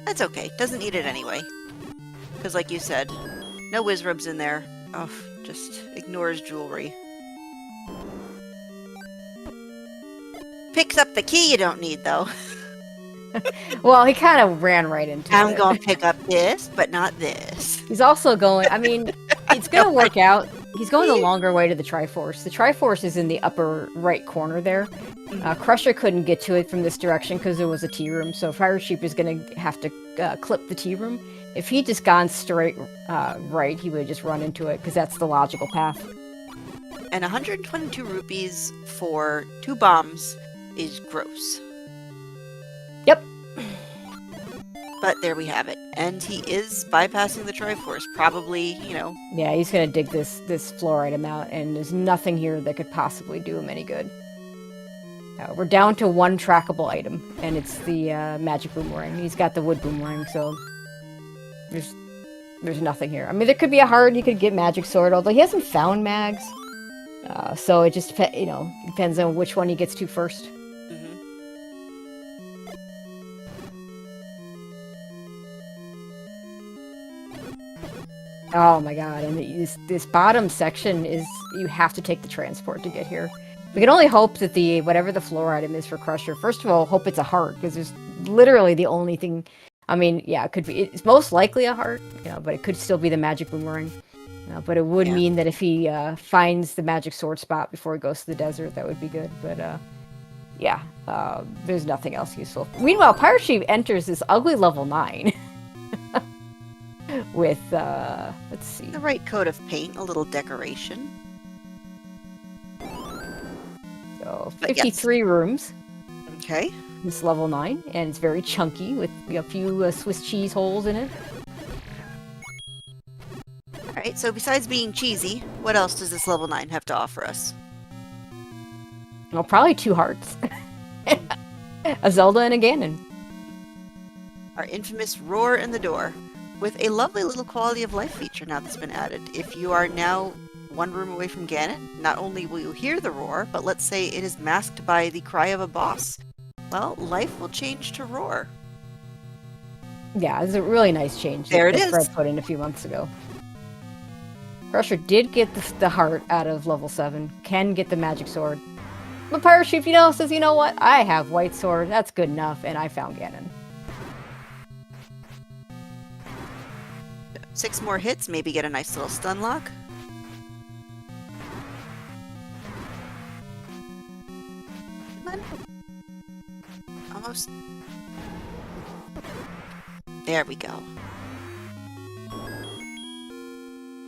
That's okay. Doesn't need it anyway. Because like you said, no Wizrubs in there. Oh, just ignores jewelry. Picks up the key you don't need, though. Well, he kind of ran right into it. I'm going to pick up this, but not this. He's also going, I mean, it's going to work out. He's going the longer way to the Triforce. The Triforce is in the upper right corner there. Crusher couldn't get to it from this direction because there was a tea room, so Pirate Sheep is going to have to clip the tea room. If he'd just gone straight right, he would have just run into it, because that's the logical path. And 122 rupees for 2 bombs is gross. Yep. But there we have it. And he is bypassing the Triforce. Probably, you know... Yeah, he's going to dig this floor item out, and there's nothing here that could possibly do him any good. We're down to 1 trackable item, and it's the magic boomerang. He's got the wood boomerang, so there's nothing here. I mean, there could be a heart, he could get magic sword, although he hasn't found mags. So it just, depends on which one he gets to first. Oh my god, and this bottom section is, you have to take the transport to get here. We can only hope that whatever the floor item is for Crusher, first of all, hope it's a heart, because there's literally the only thing, I mean, yeah, it could be, it's most likely a heart, but it could still be the magic boomerang. But it would mean that if he finds the magic sword spot before he goes to the desert, that would be good, but there's nothing else useful. Meanwhile, Pirate Sheep enters this ugly level 9. With, let's see. The right coat of paint, a little decoration. So, 53 rooms. Okay. This level 9, and it's very chunky with a few Swiss cheese holes in it. Alright, so besides being cheesy, what else does this level 9 have to offer us? Well, probably 2 hearts. A Zelda and a Ganon. Our infamous roar in the door. With a lovely little quality of life feature now that's been added. If you are now 1 room away from Ganon, not only will you hear the roar, but let's say it is masked by the cry of a boss. Well, life will change to roar. Yeah, it's a really nice change. There it is. Fred put in a few months ago. Crusher did get the heart out of level 7, can get the magic sword. But Pirate Sheep, says, you know what? I have white sword, that's good enough, and I found Ganon. 6 more hits, maybe get a nice little stun lock. Come on. Almost. There we go.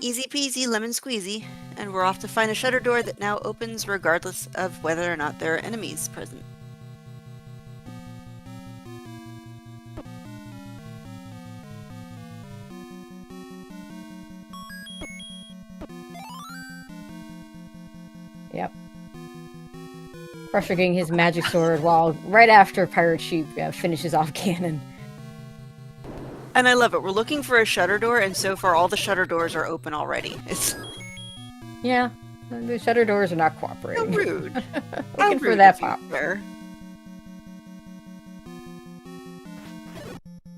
Easy peasy, lemon squeezy, and we're off to find a shutter door that now opens regardless of whether or not there are enemies present. Yep. Crusher getting his magic sword right after Pirate Sheep finishes off Ganon. And I love it. We're looking for a shutter door, and so far all the shutter doors are open already. It's yeah, the shutter doors are not cooperating. so rude. Looking for that pop. They're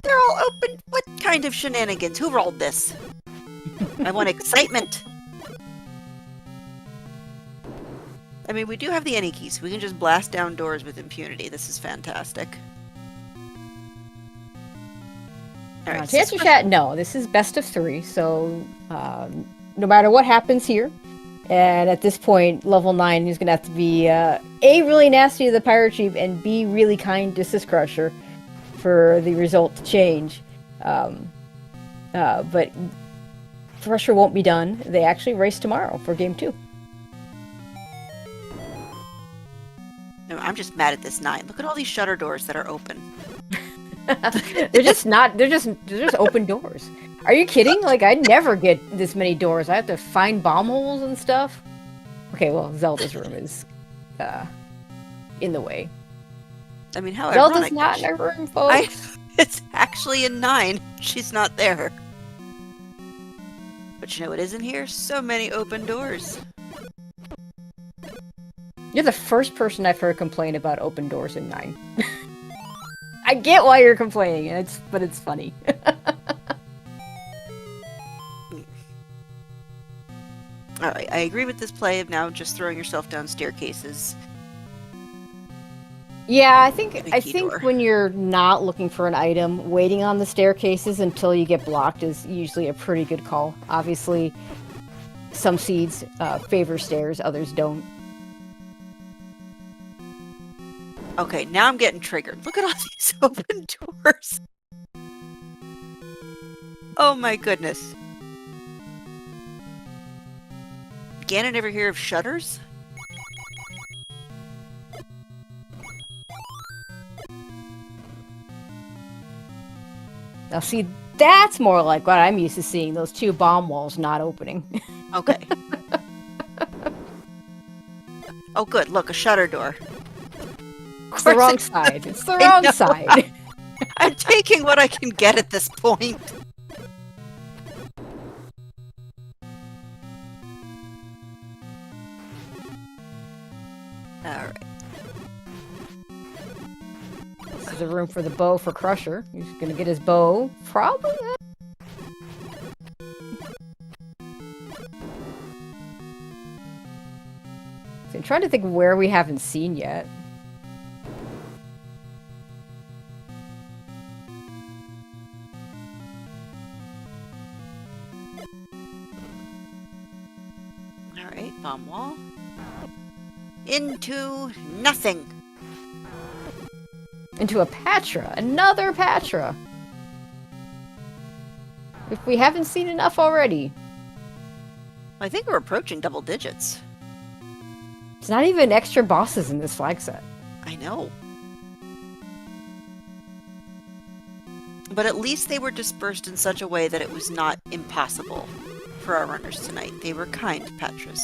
all open. What kind of shenanigans? Who rolled this? I want excitement. I mean, we do have the any keys, so we can just blast down doors with impunity. This is fantastic. All right, to answer chat, no, this is best of 3, so no matter what happens here, and at this point, level 9 is going to have to be A, really nasty to the Pirate Sheep, and B, really kind to Syscrusher for the result to change. But Crusher won't be done. They actually race tomorrow for game 2. No, I'm just mad at this 9. Look at all these shutter doors that are open. They're just open doors. Are you kidding? Like, I never get this many doors. I have to find bomb holes and stuff. Okay, well, Zelda's room is in the way. I mean, how Zelda's ironic. not in her room, folks. It's actually in 9. She's not there. But you know what isn't here? So many open doors. You're the first person I've heard complain about open doors in 9. I get why you're complaining, but it's funny. Alright, I agree with this play of now just throwing yourself down staircases. Yeah, I think door. when you're not looking for an item, waiting on the staircases until you get blocked is usually a pretty good call. Obviously, some seeds favor stairs, others don't. Okay, now I'm getting triggered. Look at all these open doors. Oh my goodness. Ganon ever hear of shutters? Now see, that's more like what I'm used to seeing, those 2 bomb walls not opening. Okay. Oh good, look, a shutter door. It's the wrong side. It's the wrong side. I'm taking what I can get at this point. Alright. This is the room for the bow for Crusher. He's gonna get his bow. Probably. So I'm trying to think where we haven't seen yet. Alright, bomb wall. Into nothing. Into a Patra. Another Patra. If we haven't seen enough already. I think we're approaching double digits. It's not even extra bosses in this flag set. I know. But at least they were dispersed in such a way that it was not impossible for our runners tonight. They were kind Patras.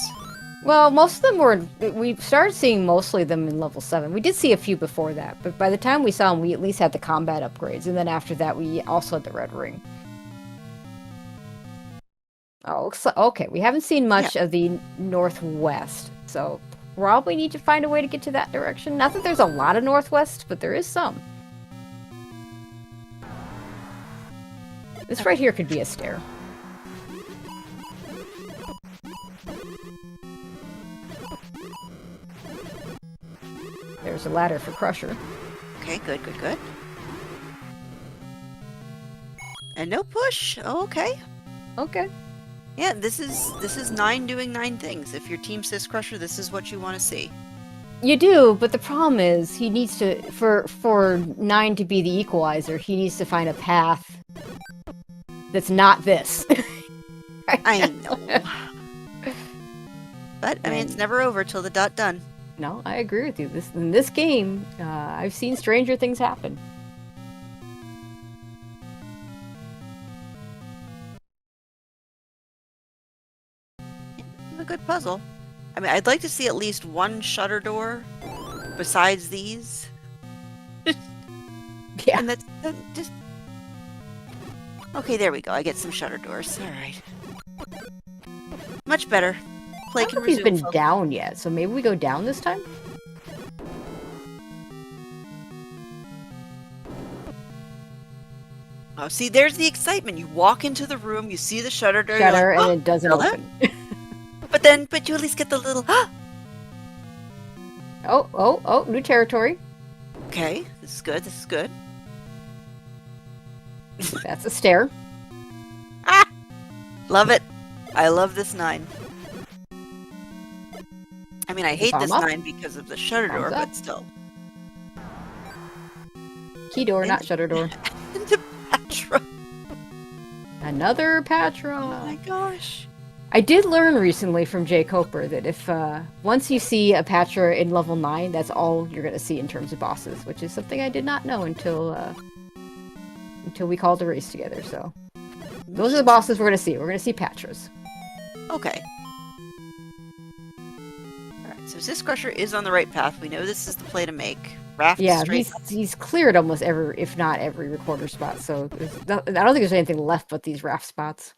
Well, most of them were... We started seeing mostly them in level 7. We did see a few before that, but by the time we saw them, we at least had the combat upgrades, and then after that, we also had the red ring. Oh, looks like... Okay, we haven't seen much of the northwest, so probably need to find a way to get to that direction. Not that there's a lot of northwest, but there is some. This right here could be a stair. There's a ladder for Crusher. Okay, good, good, good. And no push. Oh, okay. Okay. Yeah, this is 9 doing 9 things. If you're Team Syscrusher, this is what you want to see. You do, but the problem is he needs to for 9 to be the equalizer, he needs to find a path that's not this. I know. But I mean, it's never over till the dot done. No, I agree with you. In this game, I've seen stranger things happen. It's a good puzzle. I mean, I'd like to see at least one shutter door besides these. Yeah. And that's just... Okay, there we go. I get some shutter doors. All right. Much better. Play I don't can know if he's been resume. down yet, so maybe we go down this time? Oh, see, there's the excitement. You walk into the room, you see the shutter door, Shutter, you're like, and it doesn't Zelda? open. But you at least get the little, Oh, new territory. Okay, this is good, this is good. That's a stair. Love it. I love this 9. I mean, I hate this Bomb up. 9 because of the shutter door, Thumbs up. but still. Key door, not shutter door. Into Patra. Another Patra. Oh my gosh. I did learn recently from Jay Coper that if once you see a Patra in level 9, that's all you're going to see in terms of bosses, which is something I did not know until we called a race together. So those are the bosses we're going to see. We're going to see Patras. Okay. Alright, so Syscrusher is on the right path. We know this is the play to make. Raft Yeah, straight. he's cleared almost every, if not every recorder spot. So I don't think there's anything left but these raft spots.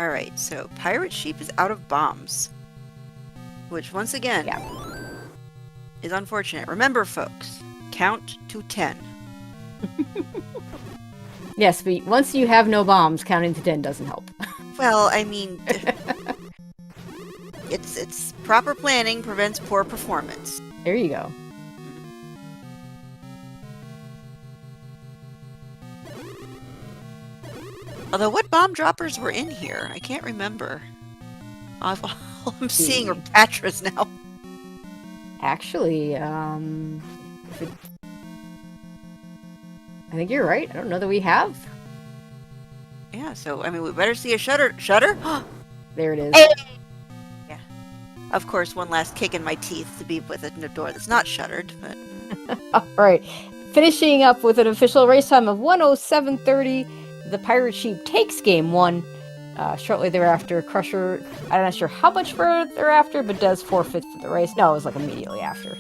All right, so Pirate Sheep is out of bombs, which once again is unfortunate. Remember, folks, count to 10. Yes, but once you have no bombs, counting to 10 doesn't help. Well, I mean, it's proper planning prevents poor performance. There you go. Although, what bomb droppers were in here? I can't remember. All I'm seeing are Patras now. Actually, I think you're right. I don't know that we have. Yeah, so, I mean, we better see a shutter. Shutter? There it is. Hey! Yeah. Of course, one last kick in my teeth to be with a door that's not shuttered, but... All right. Finishing up with an official race time of 1:07:30. The Pirate Sheep takes game 1. Shortly thereafter, Crusher, I'm not sure how much further thereafter, but does forfeit for the race. No, it was like immediately after.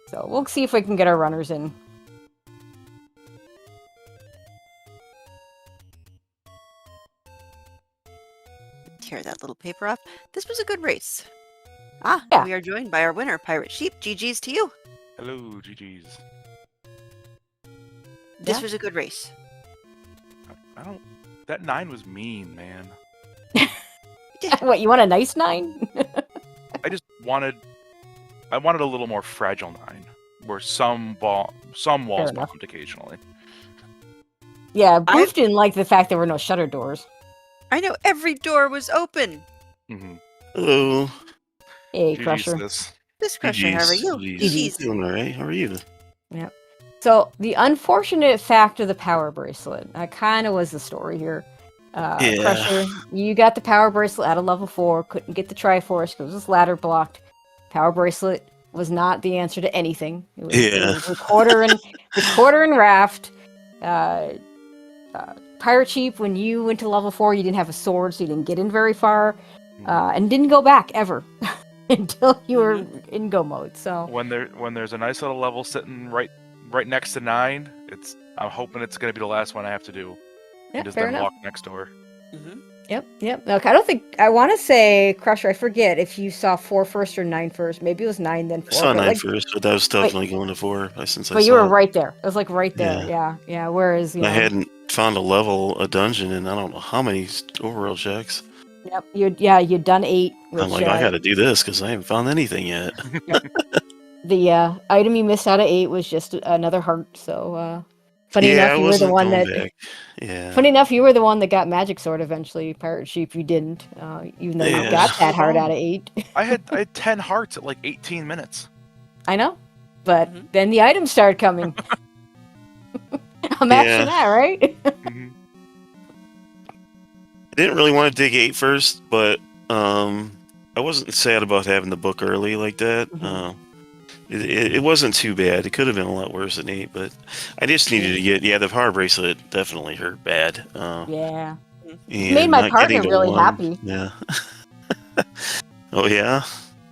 So we'll see if we can get our runners in. Tear that little paper off. This was a good race. Ah, Yeah. we are joined by our winner, Pirate Sheep. GG's to you. Hello, GG's. This was a good race. I don't. That 9 was mean, man. What, you want a nice 9? I just wanted. I wanted a little more fragile 9, where some walls enough. bombed occasionally. Yeah, Boof didn't like the fact there were no shutter doors. I know every door was open. Mm-hmm. Hello. Hey, GG's Crusher. this. Crusher, how are you? GG's. Doing all right. How are you? Yep. So, the unfortunate fact of the power bracelet, kind of was the story here. Yeah. Crusher, you got the power bracelet at a level 4, couldn't get the Triforce because it was ladder blocked. Power bracelet was not the answer to anything. It was recorder and raft. Pirate Sheep, when you went to level 4, you didn't have a sword, so you didn't get in very far, and didn't go back ever until you were in go mode. So When there's a nice little level sitting right next to 9, I'm hoping it's gonna be the last one I have to do. yeah, And just fair then enough. walk next door. Yep. Okay, I want to say, Crusher, I forget if you saw 4 first or 9 first. Maybe it was 9 then 4. I saw but 9 first, but that was definitely going to 4 since I saw you were it. right there. It was like right there. Yeah. Whereas I hadn't found a dungeon in I don't know how many overworld checks. Yep. You'd done 8. Which, I'm like, I got to do this because I haven't found anything yet. The item you missed out of 8 was just another heart. So funny enough, you were the one that. Back. Yeah. Funny enough, you were the one that got Magic Sword eventually. Pirate Sheep, you didn't, even though you got that heart out of 8. I had 10 hearts at like 18 minutes. I know, but then the items started coming. Imagine that, right? Mm-hmm. I didn't really want to dig 8 first, but I wasn't sad about having the book early like that. It wasn't too bad. It could have been a lot worse than 8, but I just needed to get... Yeah, the power bracelet definitely hurt bad. Yeah. It made my partner really happy. Yeah. Oh, yeah?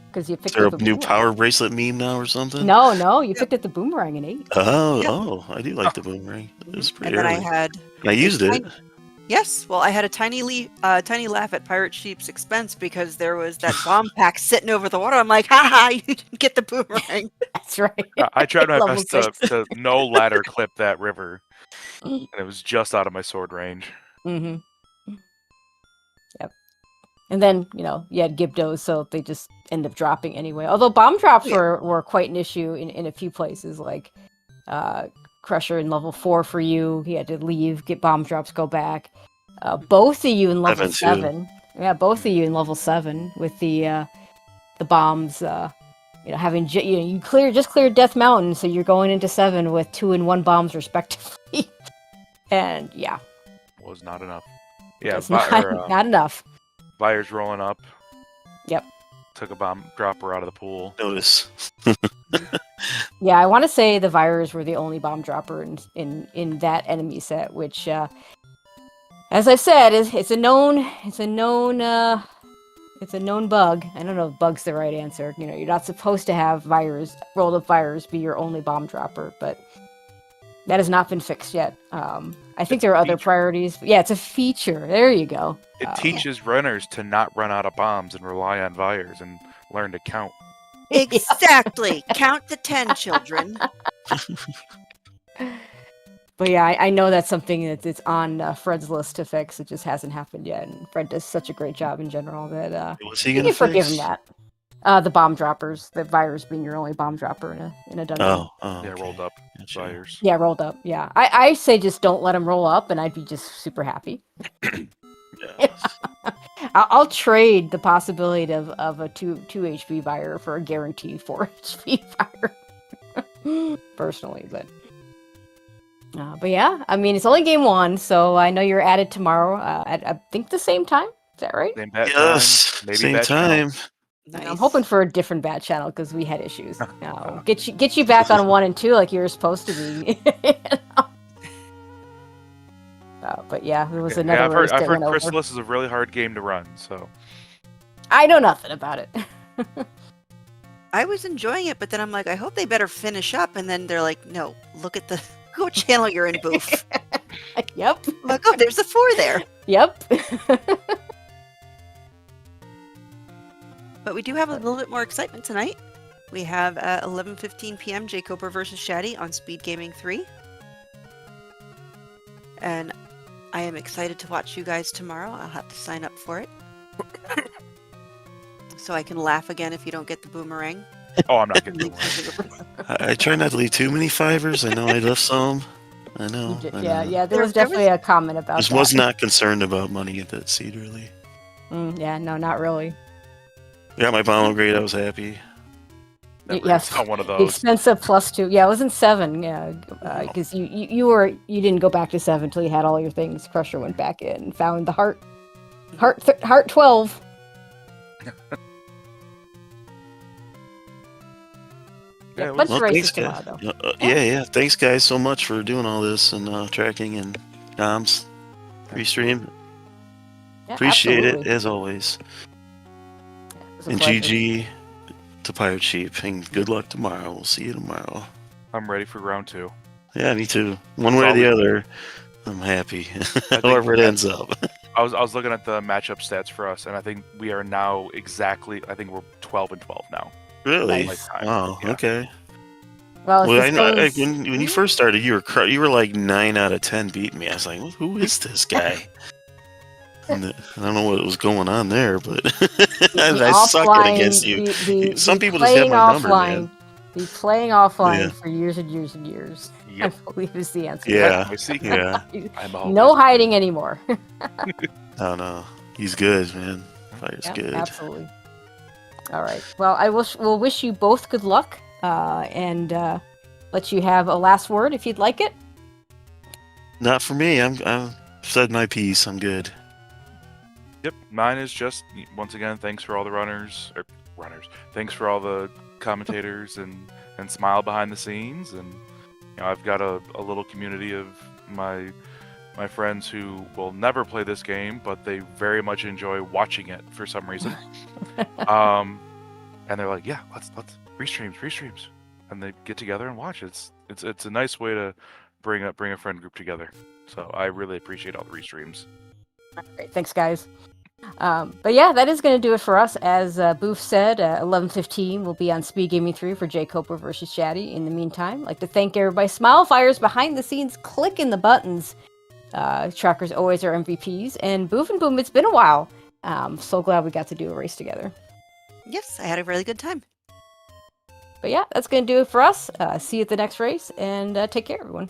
Because you picked Is there up a the new boomerang. power bracelet meme now or something? No, you picked up the boomerang in 8. Oh, I do like the boomerang. It was pretty And then early. I I used it. Yes, well, I had a tiny laugh at Pirate Sheep's expense because there was that bomb pack sitting over the water. I'm like, haha, you didn't get the boomerang. That's right. I tried my Level best 6. to no ladder clip that river, and it was just out of my sword range. Yep. And then, you had Gibdos, so they just end up dropping anyway. Although bomb drops were quite an issue in a few places, like Crusher in level 4 for you. He had to leave, get bomb drops, go back. Both of you in level 7. Yeah, both of you in level 7 with the bombs. Having you just cleared Death Mountain, so you're going into 7 with 2 and 1 bombs respectively. And yeah, Was not enough. Yeah, it's not enough. Fire's rolling up. Yep. Took a bomb dropper out of the pool. Notice. Yeah, I want to say the Virus were the only bomb dropper in that enemy set, which, as I've said, it's a known bug. I don't know if bug's the right answer. You're not supposed to have rolled up Virus be your only bomb dropper, but That has not been fixed yet. I think there are other priorities. But yeah, it's a feature. There you go. It teaches runners to not run out of bombs and rely on Vires and learn to count. Exactly. Count to 10, children. But yeah, I know that's something that's on Fred's list to fix. It just hasn't happened yet. And Fred does such a great job in general that What's he you gonna can forgive fix? him that. The bomb droppers, the Virus being your only bomb dropper in a dungeon. Oh, Yeah, okay. rolled up Gotcha. Vires. Yeah, rolled up. Yeah, I say just don't let him roll up, and I'd be just super happy. Yeah. I'll trade the possibility of a 2 HP fire for a guaranteed 4 HP fire. Personally, but yeah, I mean it's only game 1, so I know you're at it tomorrow at I think the same time. Is that right? Same bat Yes. time, maybe Same bat channel. time. Nice. I'm hoping for a different bat channel because we had issues. Get you back on 1 and 2 like you were supposed to be. But yeah, there was another. Yeah, I've heard over. Chrysalis is a really hard game to run. So I know nothing about it. I was enjoying it, but then I'm like, I hope they better finish up. And then they're like, no, look at the what channel you're in, Boof. Yep. I'm like, oh, there's a 4 there. Yep. But we do have a little bit more excitement tonight. We have 11:15 p.m. Jay Cooper versus Shaddy on Speedgaming 3. And I am excited to watch you guys tomorrow. I'll have to sign up for it. So I can laugh again if you don't get the boomerang. oh, I'm not getting I try not to leave too many fivers. I know I left some. I know. I know. Yeah. There was There definitely a comment about Just that. was not concerned about money at that seed, really. Yeah, no, not really. Yeah, my bomb grade, I was happy. Yes. Not one of The those. expensive +2. Yeah, it was in 7. Yeah, because you didn't go back to 7 until you had all your things. Crusher went back in and found the heart 12. Yeah, it Bunch was- of Well, races thanks, tomorrow, guys. though. Yeah. Thanks, guys, so much for doing all this and tracking and comms. Restream. Yeah, Appreciate absolutely. it, as always. It was a And pleasure. GG to Pirate Sheep. And good luck tomorrow. We'll see you tomorrow. I'm ready for round 2. Yeah, me too. One way or the other, I'm happy. However it ends up. I was looking at the matchup stats for us, and I think we are now exactly. I think we're 12-12 now. Really? Nice. Wow, Yeah. okay. Well, Well, I know goes- when you first started, you were like 9 out of 10 beating me. I was like, who is this guy? And I don't know what was going on there, but I sucked it against you. Some people just have my number, man. Be playing offline Yeah. for years and years and years. Yep. I believe is the answer. Yeah, I see. yeah. I'm a No hiding anymore. Oh no, he's good, man. Fire's Yeah, good. absolutely. All right. Well, we'll wish you both good luck and let you have a last word if you'd like it. Not for me. I've said my piece. I'm good. Yep, mine is just once again. Thanks for all the runners. Thanks for all the commentators and smile behind the scenes. And I've got a little community of my friends who will never play this game, but they very much enjoy watching it for some reason. And they're like, yeah, let's restreams, and they get together and watch. It's a nice way to bring a friend group together. So I really appreciate all the restreams. Great. Thanks, guys. But yeah, that is going to do it for us. As Boof said, 11:15 will be on Speedgaming 3 for Jay Cooper versus Shaddy. In the meantime, I'd like to thank everybody. Smile Fires behind the scenes, clicking the buttons. Trackers always are MVPs. And Boof and Boom, it's been a while. So glad we got to do a race together. Yes, I had a really good time. But yeah, that's going to do it for us. See you at the next race, and take care, everyone.